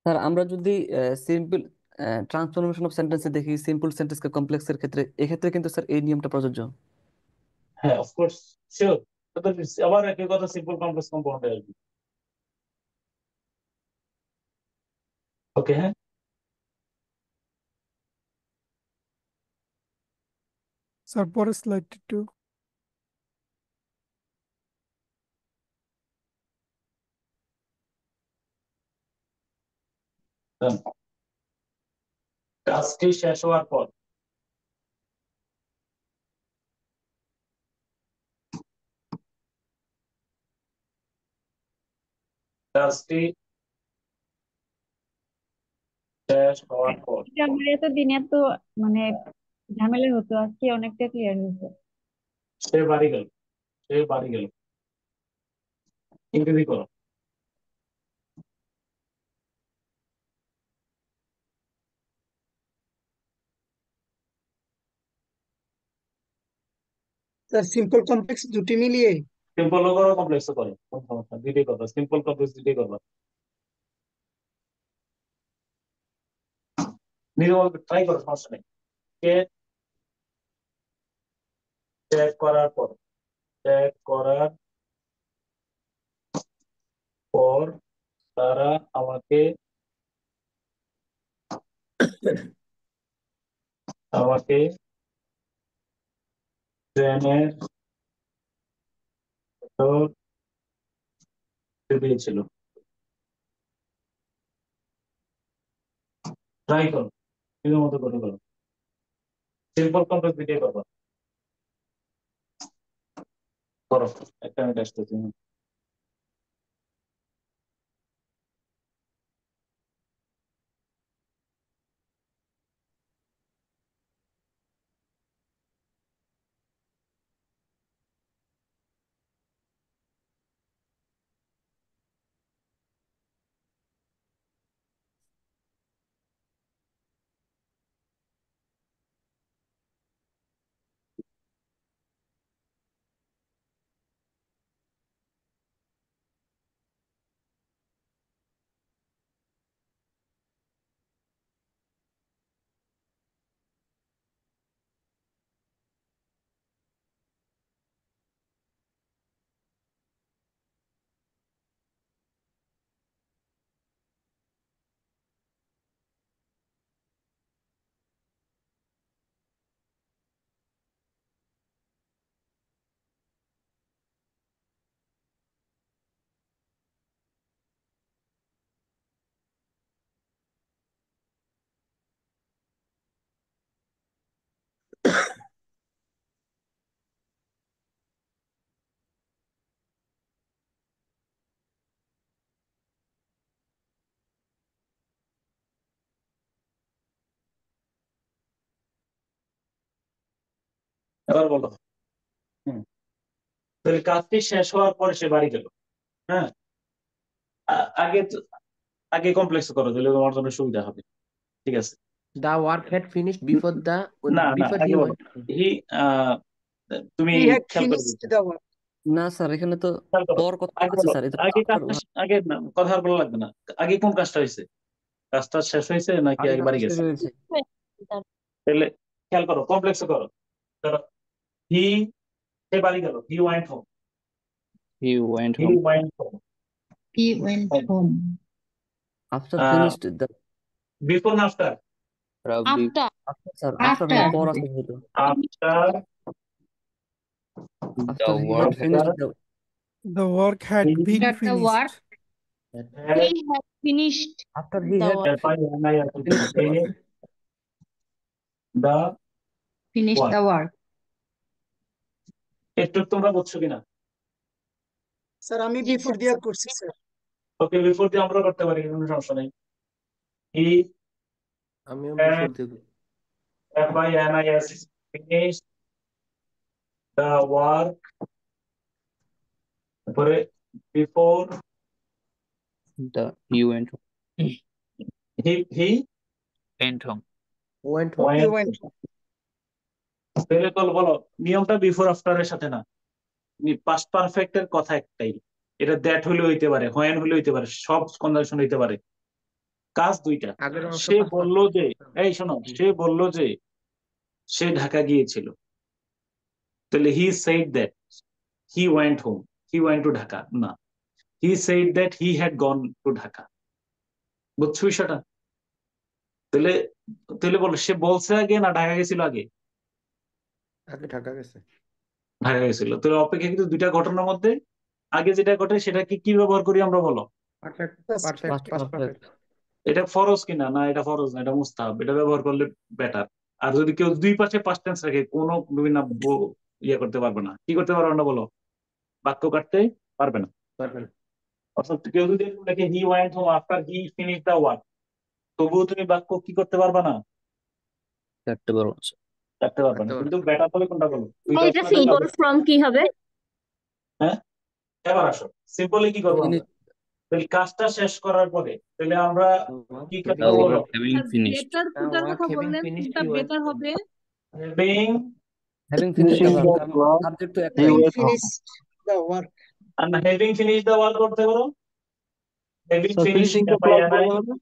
স্যার আমরা যদি সিম্পল ট্রান্সফরমেশন অফ সেন্টেন্সে দেখি, সিম্পল সেন্টেন্সকে কমপ্লেক্সের ক্ষেত্রে, এক্ষেত্রে কিন্তু স্যার এই নিয়মটা প্রযোজ্য। হ্যাঁ, অফকোর্স, শিওর। আবার একই কথা সিম্পল কমপ্লেক্স কম্পাউন্ডে আসবে। ওকে, হ্যাঁ। স্যার পরের স্লাইড একটু। done। কাজটি শেষ হওয়ার পর কাজটি শেষ হওয়ার পর এটা আমার এতদিনে তো মানে ঝামেলা হতো, আজকে অনেকটা ক্লিয়ার হয়েছে। সে বাড়ি গেল, সে বাড়ি গেল। ইংরেজি করো। স্যার সিম্পল কমপ্লেক্স দুটি মিলিয়ে সিম্পল করো, কমপ্লেক্স করো, কোনো সমস্যা নেই, দুইটাই করবা, সিম্পল কমপ্লেক্স দুইটাই করবা। নিজে ট্রাই করো, সমস্যা নেই। কে চেক করার পর, চেক করার পর তারা আমাকে আমাকে ট্রেনের ভেতর দিয়েছিল। ট্রাই করো, নিজের মতো করে করো, সিম্পল কমপ্লেক্স দুইটাই করবা। করো, একটা মিনিট আসতেছি। এবার বলো। হুম তাহলে কাজটি শেষ হওয়ার পরে সে বাড়ি গেল। হ্যাঁ আগে কমপ্লেক্স করো, তাহলে তোমার জন্য সুবিধা হবে। ঠিক আছে। The work had finished before না he আগে বলো। went home. হি তুমি He had খেয়াল করে finished দিচ্ছ, the work. না স্যার, এখানে তো খেয়াল করো। পর কথা আগে বলেছে বলো, স্যার, এটা তো আগে আফটার। কাজটা আগে না, কথা আর বলা লাগবে না। আগে কোন কাজটা হয়েছে? কাজটা শেষ হয়েছে নাকি আগে আগে কাজটা বাড়ি শেষ গেছে? হয়েছে। তাহলে খেয়াল করো, কমপ্লেক্স করো। ধরো হি, সে বাড়ি গেল, he went home. He went he home. Went home. He went home. After finished the, before না after? Probably After. After sir, after মানে পর আছে যেহেতু। After after the he work had finished the, The work had He been After the work, finished. had he had finished after he the had work. Finished the work. the Finished work. the work. একটু তোমরা বুঝছো কিনা? Sir আমি Yes, before sir. দিয়ে করছি sir. ওকে, before দিয়ে আমরা করতে পারি, কোনো সমস্যা নেই। হি আমিও had before দিয়ে করি। FINIS finished the work, তারপরে before he went home. he Went home. Went home. He went. went home. তাহলে বলো নিয়মটা বিফোর আফটারের সাথে না, পাস্ট পারফেক্ট এর কথা একটাই। এটা দ্যাট হলে হইতে পারে, হোয়েন হলে হইতে পারে, সব কন্ডিশন হইতে পারে। কাজ দুইটা। আগের অংশ সে past বললো যে, perfect. এই শোনো, সে বললো যে সে ঢাকা গিয়েছিল, তাহলে he said that he went home, he went to Dhaka না, he said that he had gone to Dhaka. বুঝছো বিষয়টা? তাহলে তাহলে বলো, সে বলছে আগে না ঢাকা গেছিল আগে? আগে ঢাকা গেছে। ঢাকা গেছিল। তাহলে অপেক্ষাকৃত দুইটা ঘটনার মধ্যে আগে যেটা ঘটে সেটাকে কি ব্যবহার করি আমরা, বলো? Perfect, Past perfect, past past perfect. Perfect. এটা ফরজ কিনা? না এটা ফরজ না, এটা মুস্তাহাব। এটা ব্যবহার করলে বেটার। আর যদি কেউ দুই পাশে পাস্ট টেন্স রাখে, কোনো বিভিন্ন ইয়ে করতে পারবে না। কি করতে পারবে না বলো? বাক্য কাটতে পারবে না। পারবেন। অর্থাৎ কেউ যদি লেখে he went home after he finish the work, তবুও তুমি বাক্য কি করতে পারবে না? কাটতে পারবো না, sir. কাটতে পারবে না। কাটতে কিন্তু পারবেন। বেটার হবে কোনটা বলো? দুইটা এটা অপশন সিম্পল ফর্ম কি হবে? হ্যাঁ এবার আসো, সিম্পলি কি করবো আমরা? ফিনিশ তাহলে কাজটা শেষ করার পরে তাহলে আমরা কি The করবো বলো? work having finished. Better The কোনটার work কথা having বললেন, finished, কোনটা he went বেটার home. হবে? Being having finished the finishing work, the কারণ work সাবজেক্ট তো he একটাই। Having went home. finished the work. And having finished the work করতে পারো, having sir finished finishing the class FINI বলা হবে।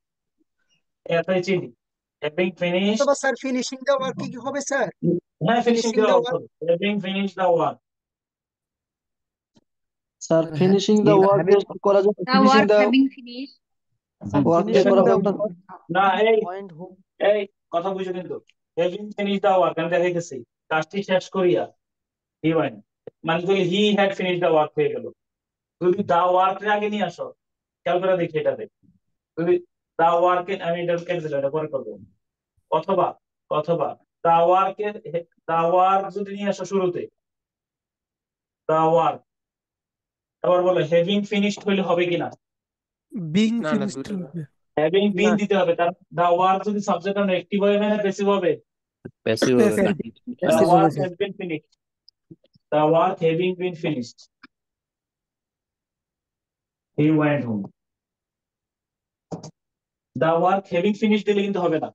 FICD having finished, অথবা sir finishing the work কি হবে স্যার? হ্যাঁ finishing finishing the the work work. having finished the work। Sir finishing the work having করা যাবে, The finishing work the having finished. Work দিয়ে finishing করা the হবে না ওয়ার্ক। না এই পয়েন্ট হোম। এই কথা বুঝো কিন্তু, having finished the work আমি দেখাইতেছি কাজটি শেষ করিয়া he went, মানে যদি he had finished the work হয়ে গেল। যদি the work এর আগে নিয়ে আসো, খেয়াল করে দেখি এটাতে, যদি the work আমি এটা ক্যান্সেল, এটা পরে করবো। অথবা অথবা the work এর the work যদি নিয়ে আসো শুরুতে, the work, আবার বলো having finished হইলে হবে কিনা? Being না না, finished দুইটা না। লাগবে। having না been দিতে হবে, কারণ the work যদি সাবজেক্ট না অ্যাক্টিভ হবে না প্যাসিভ হবে? Passive হবে Passive. কারণ The প্যাসিভ work হয়েছে। has been finished, the work having been finished he went home। the work having finished দিলে কিন্তু হবে না।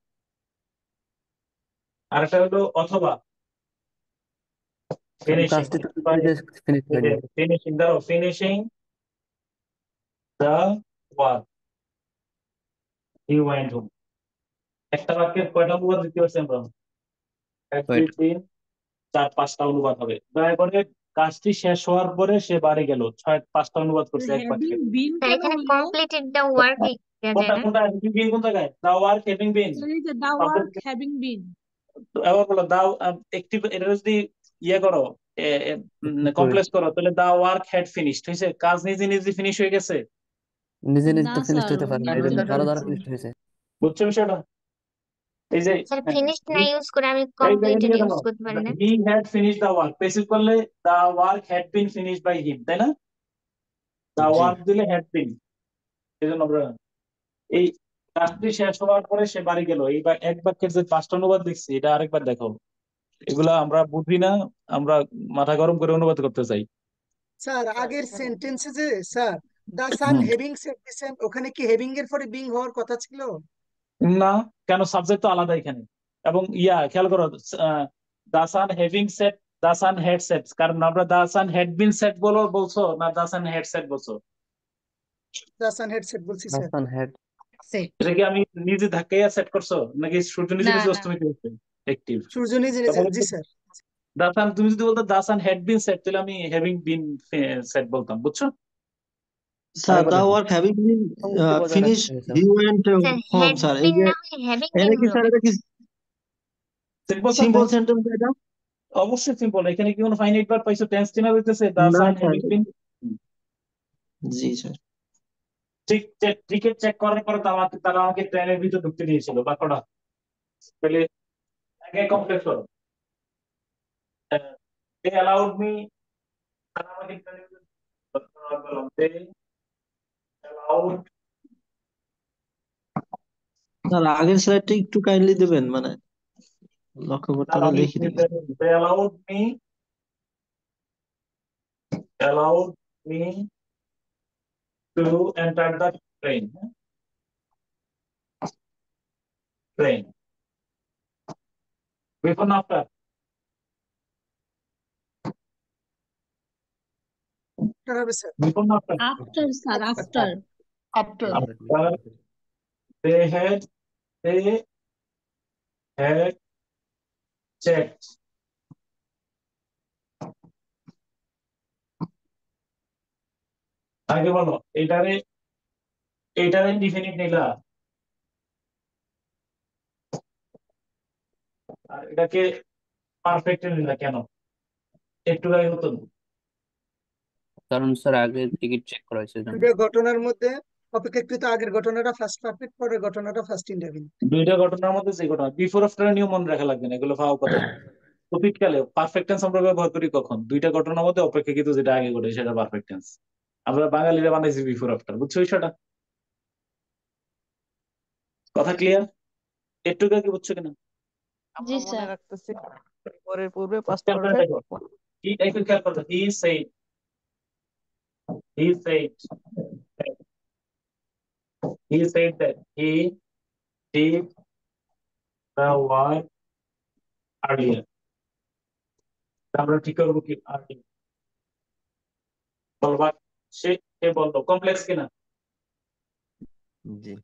আরেকটা হলো অথবা কারণ finishing, কাজটি তো ফিনিশ হয়নি। finishing the finishing the work he went home। একটা বাক্যের কয়টা অনুবাদ দিতে পারছি আমরা? 1 2 কয়টা? 3 4 5টা অনুবাদ হবে। দয়া করে কাজটি শেষ হওয়ার পরে সে বাড়ি গেল, 5টা অনুবাদ করছে এক বাক্যে। হ্যাভিং বিন স্যার কেন এখানে হলো? কমপ্লিটেড দ্য ওয়ার্ক দেওয়া যায় কোনটা না? কোনটা having been কোন জায়গায়? the work having been the work having been. আবার বলো দাও একটি, এটা যদি ইয়ে করো কমপ্লেক্স করো, তাহলে the work had finished হয়েছে, কাজ নিজে নিজে ফিনিশ হয়ে গেছে। নিজে নিজে না তো ফিনিশড স্যার, হতে পারে না, কারো এই জন্য দ্বারা কারো দ্বারা হয়েছে। ফিনিশড হয়েছে। বুঝছো বিষয়টা? এই যে স্যার ফিনিশড না ইউজ করে আমি এই জায়গায় কমপ্লিটেড নিয়ে ইউজ দেখো, করতে পারি না? he had finished the work, passive করলে the work had been finished by him, তাই না? the G. work দিলে had been, এই জন্য আমরা এই কাজটি শেষ হওয়ার পরে সে বাড়ি গেল, এই এক বাক্যের যে 5টা অনুবাদ দেখছি এটা আরেকবার দেখো। এগুলা আমরা বুঝি না, আমরা মাথা গরম করে অনুবাদ করতে চাই। স্যার আগের সেন্টেন্সে যে স্যার দা সান হুম। হ্যাভিং সেট দিছেন, ওখানে কি হ্যাভিং এর পরে বিং হওয়ার কথা ছিল? না, কেন? সাবজেক্ট তো আলাদা এখানে। এবং খেয়াল করো, the sun having set, the sun had set, কারণ আমরা দা সান হ্যাড বিন সেট বলছো না দা সান হ্যাড সেট বলছো? দা সান হেড সেট বলছি স্যার। হাসান হেড সেট এটা কি আমি নিজে ধাক্কাইয়া সেট করছো, নাকি সূর্য নিজে না নিজে না অস্তমিত হচ্ছে অ্যাক্টিভ? সূর্য নিজে নিজে, জি স্যার। দাসান, তুমি যদি বলতো দাসান হ্যাড বিন সেট, তাহলে আমি হ্যাভিং বিন সেট বলতাম, বুঝছো? স্যার আরেকবার দা দেখো। ওয়ার্ক হ্যাভিং বিন সংহতি বজায় ফিনিশ রাখতে হবে sir. He went sir home had sir. এই বিন যে না হয়ে হ্যাভিং এটা বিন কি স্যার, হবে। এটা কি সিম্পল সিম্পল সেন্টেন্স, সেন্টেন্স এটা? অবশ্যই সিম্পল। এখানে কি কোনো ফাইনাইট ভার্ব পাইছো? টেন্স চেঞ্জ হইতেছে না দাসান sir, having been. G sir. ঠিক, টিকিট চেক করার পরে তারা আমাকে ট্রেনের ভিতর ঢুকতে দিয়েছিল বাক্যটা। তাহলে আগে কমপ্লেক্স করো। দে অ্যালাউড মি, তারা আমাকে ট্রেনের ভিতর বললাম দে অ্যালাউড। স্যার আগের স্লাইডটা একটু কাইন্ডলি দেবেন, মানে লক্ষ্য করতে আমি দেখি দেখি। দে allowed me to enter the train. Train. Before and after? হবে sir. Before and after? After sir after after After they had checked. আগে বলো, এটারে ইনডিফিনিট নিলা, আর এটাকে পারফেক্ট নিলা কেন? একটু আগে হতো না? কারণ স্যার আগে টিকিট চেক করা হয়েছে জন্য। দুটো ঘটনার মধ্যে অপেক্ষাকৃত আগের ঘটনাটা ফার্স্ট পারফেক্ট, পরের ঘটনাটা ফার্স্ট ইনডেফিনিট। দুইটা ঘটনার মধ্যে যে ঘটনা, বিফোর আফটার নিয়ম মনে রাখা লাগবে না, এগুলো ফাও কথা। অতীতকালে পারফেক্ট টেন্স আমরা ব্যবহার করি কখন? দুইটা ঘটনার মধ্যে অপেক্ষাকৃত যেটা আগে ঘটে সেটা পারফেক্ট টেন্স। আমরা বাঙালিরা বানাইছি বিফোর আফটার, বুঝছো বিষয়টা? কথা ক্লিয়ার? একটু আগে বুঝছো কিনা? জি স্যার। রাখতেছি পরের পূর্বে পাস্ট খেয়াল করে পারফেক্ট। দেখো, একটু খেয়াল করো। he said that he did the work earlier. আমরা ঠিক করবো কি earlier? বলবা সে বললো, কমপ্লেক্স কিনা? জি।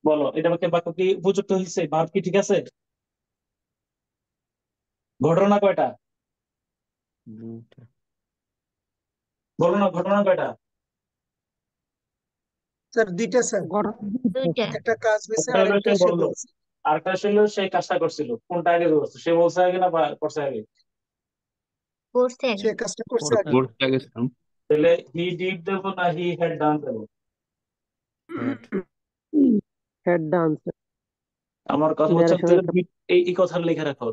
বলো, এটা বাক্য কি উপযুক্ত হয়েছে? ভার্ব কি ঠিক আছে? ঘটনা কয়টা? দুইটা। বলো না, ঘটনা কয়টা? স্যার দুইটা স্যার, দুইটা। একটা কাজ হয়েছে একটা আর হলো একটা সে সে বললো, বলছে। আরেকটা ছিল সেই কাজটা করছিল। কোনটা আগে করছে? সে বলছে আগে না করছে আগে? করছে সে আগে। কাজটা করছে আগে। করতে আগে স্যার। তাহলে হি ডিড দেবো না হি হ্যাড ডান দেবো? হেড ডান্স আমার কথা হচ্ছে, ন্যারেশন তাহলে একটা এই কথা লেখা রাখো।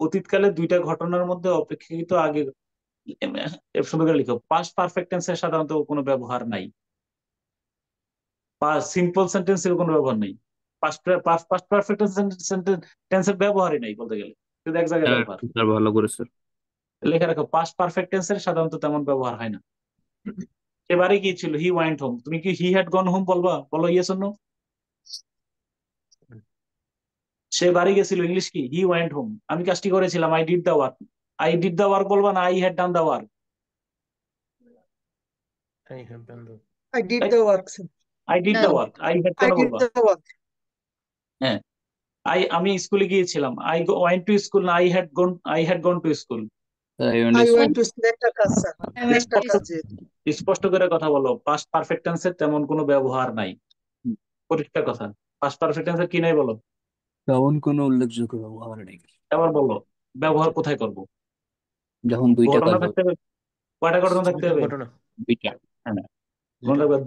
অতীতকালে দুইটা ঘটনার মধ্যে অপেক্ষাকৃত আগে, সুন্দর করে লিখো। পাস্ট পারফেক্ট টেন্সের সাধারণত কোনো ব্যবহার নাই, সিম্পল সেন্টেন্সের কোনো ব্যবহার নেই, পাস্ট পারফেক্ট টেন্সের ব্যবহারই নাই বলতে গেলে, শুধু এক জায়গায় ব্যবহার। স্যার ভালো করে স্যার। লেখা রাখো, পাস্ট পারফেক্ট টেন্সের সাধারণত তেমন ব্যবহার হয় না। এবারে গিয়েছিল, হি ওয়েন্ট হোম, তুমি কি হি হ্যাড গন হোম বলবা? বলো ইয়েস অর নো। সে বাড়ি গেছিল, ইংলিশ কি? He went home. আমি কাজটি করেছিলাম, I did the work. I did the work বলবা না I had done the work? I did the work sir. I did the work, I had I কেন did বলবা? The work. হ্যাঁ, আমি স্কুলে গিয়েছিলাম, আই ওয়েন্ট টু স্কুল না I had gone to school? I went to school একটা কাজ sir, একটা কাজ। স্পষ্ট করে কথা বলো, পাস্ট পারফেক্ট টেন্সের তেমন কোনো ব্যবহার নাই। পরিষ্কার কথা, পাস্ট পারফেক্ট টেন্সের কি নাই বলো? তেমন কোনো উল্লেখযোগ্য ব্যবহার নেই। এবার বলো, ব্যবহার কোথায় করব? যখন দুইটা ঘটনা কাজ থাকতে হবে, কয়টা ঘটনা থাকতে হবে? ঘটনা। দুইটা। হ্যাঁ, মনে রাখবে,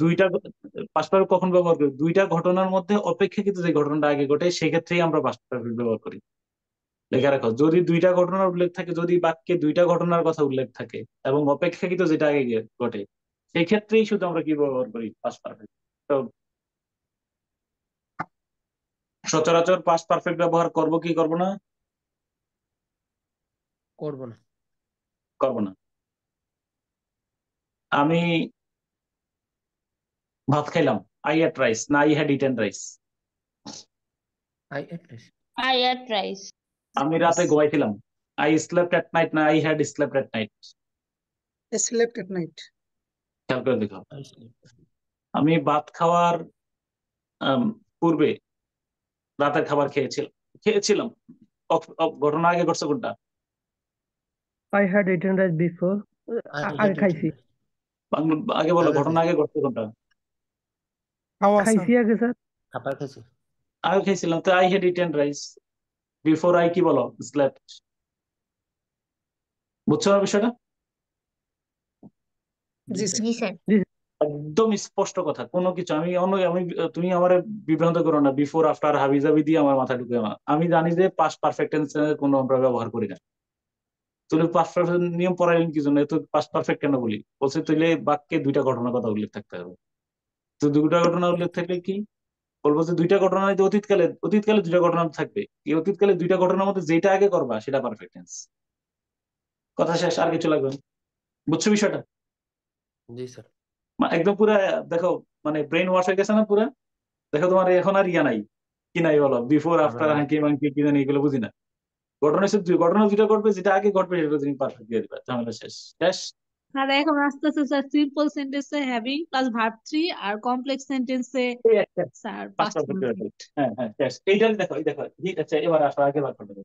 পাস্ট পারফেক্ট কখন ব্যবহার করি? দুইটা ঘটনার মধ্যে অপেক্ষাকৃত যে ঘটনাটা আগে ঘটে সেক্ষেত্রেই আমরা পাস্ট পারফেক্ট ব্যবহার করি। লেখা রাখো, যদি দুইটা ঘটনার উল্লেখ থাকে, যদি বাক্যে দুইটা ঘটনার কথা উল্লেখ থাকে এবং অপেক্ষাকৃত যেটা আগে ঘটে, সেই ক্ষেত্রেই শুধু আমরা কি ব্যবহার করি? Past perfect. তো সচরাচর পাস্ট পারফেক্ট ব্যবহার করব কি করব না? করব না। করবো না। আমি ভাত খাইলাম, আই এট রাইস না I had eaten rice? I at least I ate rice. আমি রাতে ঘুমাইছিলাম, আই স্লেপ্ট এট নাইট না I had slept at night? slept at night. খেয়াল করে দেখো। আমি ভাত খাওয়ার পূর্বে রাতের খাবার খেয়েছিলাম। ঘটনা আগে ঘটছে কোনটা? I had eaten rice before. আগে খাইছি আগে বলো, আগে ঘটনা আগে ঘটছে কোনটা? খাওয়া স্যার খাইছি আগে স্যার খাবার খাইছি। আগে খেয়েছিলাম, তো I had eaten rice before I কি বলো? স্লেপ্ট। বুঝছো না বিষয়টা? জি জি স্যার। স্যার একদম স্পষ্ট কথা, কোনো কিছু আমি তুমি আমার বিভ্রান্ত করো না, বিফোর আফটার হাবিজাবি দিয়ে আমার মাথা ঢুকে না। আমি জানি যে পাস্ট পারফেক্ট টেন্সের কোনো আমরা ব্যবহার করি না। তুই পাস্ট পারফেক্ট নিয়ম পড়াইলেন কি জন্য? তো পাস্ট পারফেক্ট কেন বলি? বলছে তুইলে বাক্যে দুইটা ঘটনার কথা উল্লেখ থাকতে হবে। তো দুইটা ঘটনা উল্লেখ থাকলে কি বলবো? যে দুইটা ঘটনা হয়তো অতীতকালে দুইটা ঘটনা থাকবে। এই অতীতকালে দুইটা ঘটনার মধ্যে যেটা আগে করবা সেটা পারফেক্ট টেন্স। কথা শেষ, আর কিছু লাগবে না। বুঝছো বিষয়টা? জি স্যার। একদম পুরা দেখো, মানে ব্রেন ওয়াশ হয়ে গেছে না পুরা। দেখো তোমার এখন আর ইয়া নাই, কি নাই বলো, বিফোর আফটার হাঁকি মাঙ্কি কি জানি এগুলো বুঝি না। ঘটনা দুইটা ঘটবে, যেটা আগে ঘটবে সেটা তুমি পারফেক্ট দিয়ে দিবা, ঝামেলা শেষ শেষ। আর এখন আস্তে আস্তে স্যার সিম্পল সেন্টেন্সে হ্যাভিং প্লাস ভার্ব থ্রি আর কমপ্লেক্স সেন্টেন্সে এই একটা স্যার পাঁচ পাস্ট পারফেক্ট কন্টিনিউয়াস। পারফেক্ট, হ্যাঁ হ্যাঁ শেষ। এইটা দেখো, এই দেখো ঠিক আছে। এবার আসো আগে বার করতে হবে।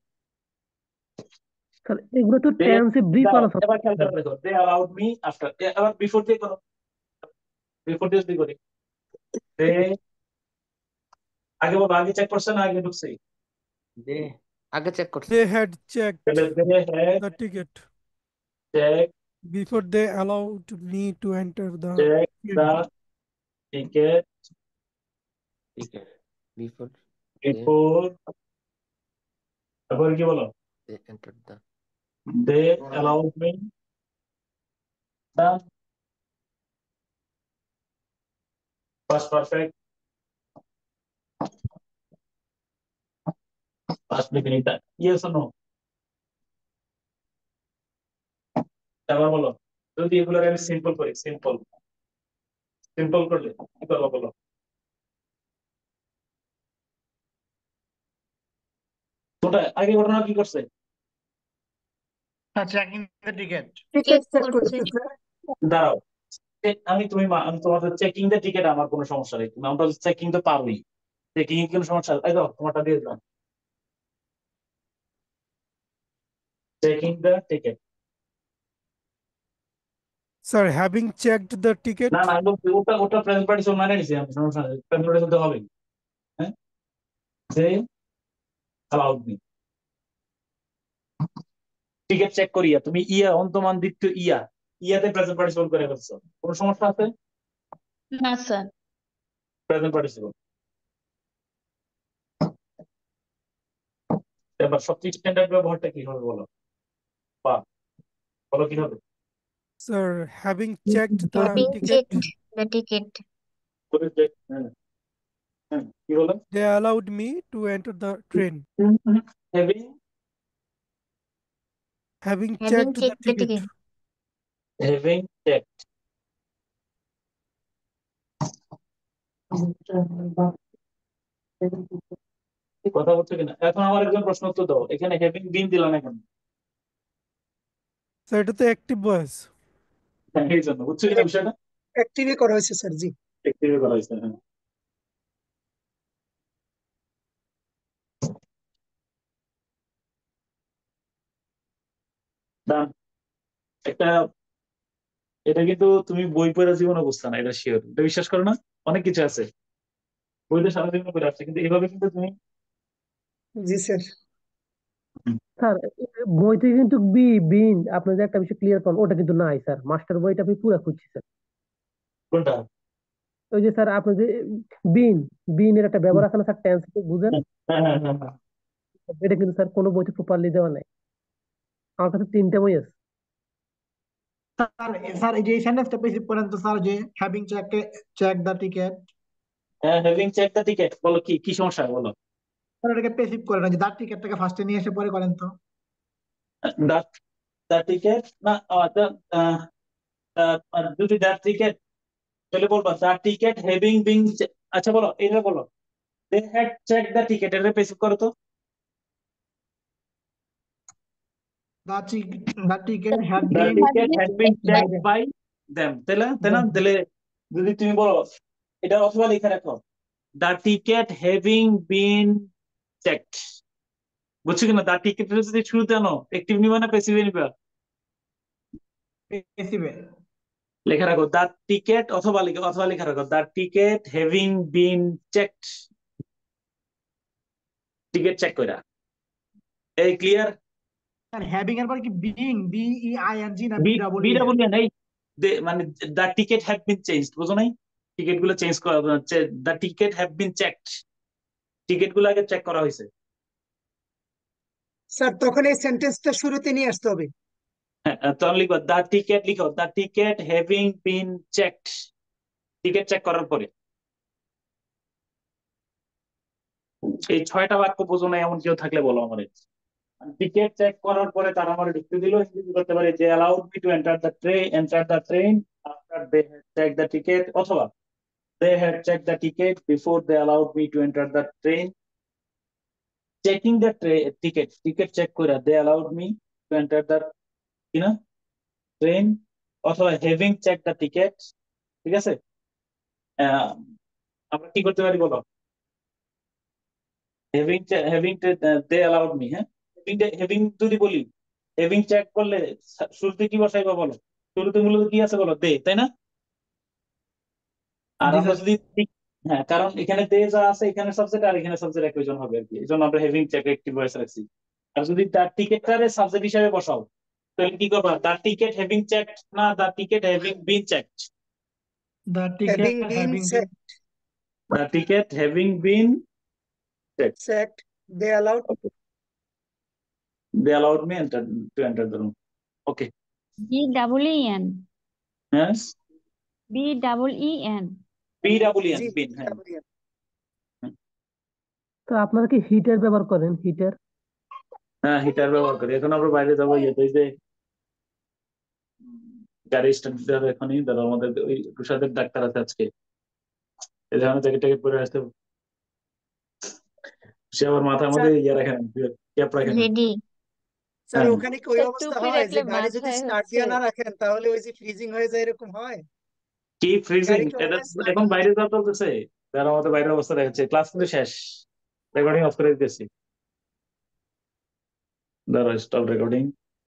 স্যার এগুলো তো টেন্সে ব্রিফ আলোচনা এবার খেয়াল করে দেখো, দে অ্যালাউড মি আফটার। এবার বিফোর দিয়ে করো, বিফোর দিয়ে যদি করি, দে আগে বলো, আগে চেক করছে না আগে ঢুকছে? দে আগে চেক করছি। they had checked তাহলে দে হ্যাঁ the ticket check before they allowed me to enter the check train. The ticket ticket before before. তারপর কি বলো? They enter the they allowed me the first perfect first definite. Yes or no? তারপর বলো, যদি এগুলোকে আমি simple করি, simple করলে কি করবো বলো? ওটা আগে ঘটনা কি করছে? checking the ticket. Check check করছে করতেছে দাঁড়াও, আমি তোমাদের চেকিং দ্য টিকেট আমার কোনো সমস্যা নেই, তুমি আমরা চেকিং তো পারোই, চেকিং এর কোনো সমস্যা? এই দাও তোমারটা দিয়ে দিলাম, checking the ticket. Sir, having checked the ticket, না না, আমি বলছি ওটা প্রেজেন্ট পার্টিসিপল মানে নিছি আমি, সমস্যা নেই, প্রেজেন্ট পার্টিসিপল তো হবে। হ্যাঁ, সে অ্যালাউড মি টিকেট চেক করিয়া, তুমি অন্তমান দ্বিতীয় ইয়াতে প্রেজেন্ট পার্টিসিপল করে ফেলছো, কোনো সমস্যা আছে? না স্যার। Present participle. এবার সবচেয়ে স্ট্যান্ডার্ড ব্যবহারটা কি হবে বলো? বা বলো কি হবে? sir, having checked the having ticket, checked the ticket করে check, হ্যাঁ হ্যাঁ, কি বলো? they allowed me to enter the train. Having Having having checked the checked the ticket, ticket having check. কথা বলছো কিনা? এখন আমার একজন প্রশ্ন উত্তর দাও, এখানে হ্যাভিং বিন দিলা না কেন? sir, এটা তো অ্যাক্টিভ ভয়েস। হ্যাঁ, এই জন্য। বুঝছো কিনা বিষয়টা? অ্যাক্টিভই করা হয়েছে স্যার। জি Active করা হয়েছে, হ্যাঁ। Done. একটা এটা কিন্তু তুমি বই পড়ার জীবনে বুঝতে না, এটা শিওর, এটা বিশ্বাস করো না? অনেক কিছু আছে বইতে সারা জীবন পড়ে আসছে, কিন্তু এইভাবে কিন্তু তুমি জি স্যার। স্যার বইতে কিন্তু বিন আপনি যে একটা বিষয় ক্লিয়ার করেন ওটা কিন্তু নাই স্যার, মাস্টার বইটা আমি পুরো খুঁজছি স্যার। কোনটা? ওই যে স্যার আপনি যে বিনের একটা ব্যবহার আছে না স্যার, টেন্স বুঝেন, হ্যাঁ হ্যাঁ হ্যাঁ হ্যাঁ। এটা কিন্তু স্যার কোনো বইতে প্রপারলি দেওয়া নাই। আমার কাছে 3টা বই আছে। স্যার স্যার এই যে সেন্টেন্সটা বেশি পড়েন তো স্যার, যে হ্যাভিং চেক দ্য টিকেট, হ্যাঁ, হ্যাভিং চেক দ্য টিকেট, বলো কি কি সমস্যা বলো? স্যার এটাকে পেসিভ করে না, যে দ্য টিকেটটাকে ফার্স্টে নিয়ে এসে পরে করেন তো। দ্য দ্য টিকেট না যদি দ্য টিকেট তাহলে বলবা দ্য টিকেট হ্যাভিং বিং, আচ্ছা বলো এটা বলো, they had check the ticket, এটা পেসিভ করো তো। The ticket had the been ticket had been checked by check them. By them, তাই না তাহলে যদি তুমি বলো এটা অথবা লিখে রাখো, the ticket having been checked, বুঝছো কিনা? দ্য টিকেট যদি শুরুতে আনো অ্যাক্টিভ নিবা না প্যাসিভ নিবা? Passive. লেখা রাখো দ্য টিকেট, অথবা লেখা রাখো the ticket having been checked, ticket check কইরা। এই ক্লিয়ার? আর হ্যাভিং এর পর কি বিং, BEING না বি BEEN? ডাবল নাই, মানে the ticket have been changed, বুঝো নাই? টিকেট গুলো চেঞ্জ করা, the ticket have been checked, ticket গুলো আগে চেক করা হয়েছে। স্যার তখন এই সেন্টেন্সটা শুরুতে নিয়ে আসতে হবে। হ্যাঁ, তখন লিখো দ্য টিকেট, লিখো the ticket having been checked, ticket check করার পরে। এই 6টা বাক্য বোঝো না এমন কেউ থাকলে বলো আমার। টিকেট চেক করার পরে তারা আমার ঢুকতে দিল, কি করতে পারে, যে allowed me to enter the train after they had check the ticket, অথবা they had checked the ticket before they allowed me to enter the train. Checking the ticket check কইরা they allowed me to enter the train, অথবা having checked the ticket, ঠিক আছে? আমরা কি করতে পারি বলো? they allowed me, হ্যাঁ, having যদি বলি, having check করলে শুরুতে কি বসাইবা বলো? শুরুতে মূলত কি আছে বলো? they, তাই না? আর জি আমরা স্যার। যদি হ্যাঁ, কারণ এখানে দে যা আছে এখানে সাবজেক্ট আর এখানে সাবজেক্ট একইজন হবে আর কি, এই জন্য আমরা হ্যাভিং চেক একটিভ ভয়েস রাখছি। আর যদি তার টিকেটটারে সাবজেক্ট হিসাবে বসাও তাহলে কি করবা? দ্য টিকেট হ্যাভিং চেকড না the ticket having been checked? The ticket having been having been the ticket having been checked, checked they allowed they allowed me to enter the room. Okay, BEEN. হ্যাঁ, BEEN. BEEN জি been, হ্যাঁ। তো আপনারা কি heater ব্যবহার করেন? Heater হ্যাঁ, heater ব্যবহার করি। এখন আমরা বাইরে যাবো, ইয়েতে যে গাড়ি স্টার্ট দিতে হবে এখনই, ধরো আমাদের ওই রুশাদের ডাক্তার আছে আজকে, এই ধরনের জ্যাকেট ট্যাকেট পরে আসতে হবে। সে আবার মাথার মধ্যে ইয়ে রাখে না, ক্যাপ রাখে না। রেডি। স্যার হ্যাঁ, ওখানে কি ওই অবস্থা টুপি হয় যে রাখলে গাড়ি যদি মাথায় স্টার্ট দিয়ে না রাখেন তাহলে ওই যে ফ্রিজিং হয়ে যায়, এরকম হয়? কি ফ্রিজিং? গাড়ি কি এটা অলওয়েজ স্টার্ট এখন বাইরে যাওয়া চলতেছে, যারা আমাদের বাইরের অবস্থা দেখাচ্ছে, ক্লাস কিন্তু শেষ, রেকর্ডিং অফ করে দিতেছি, দাঁড়া, স্টপ রেকর্ডিং।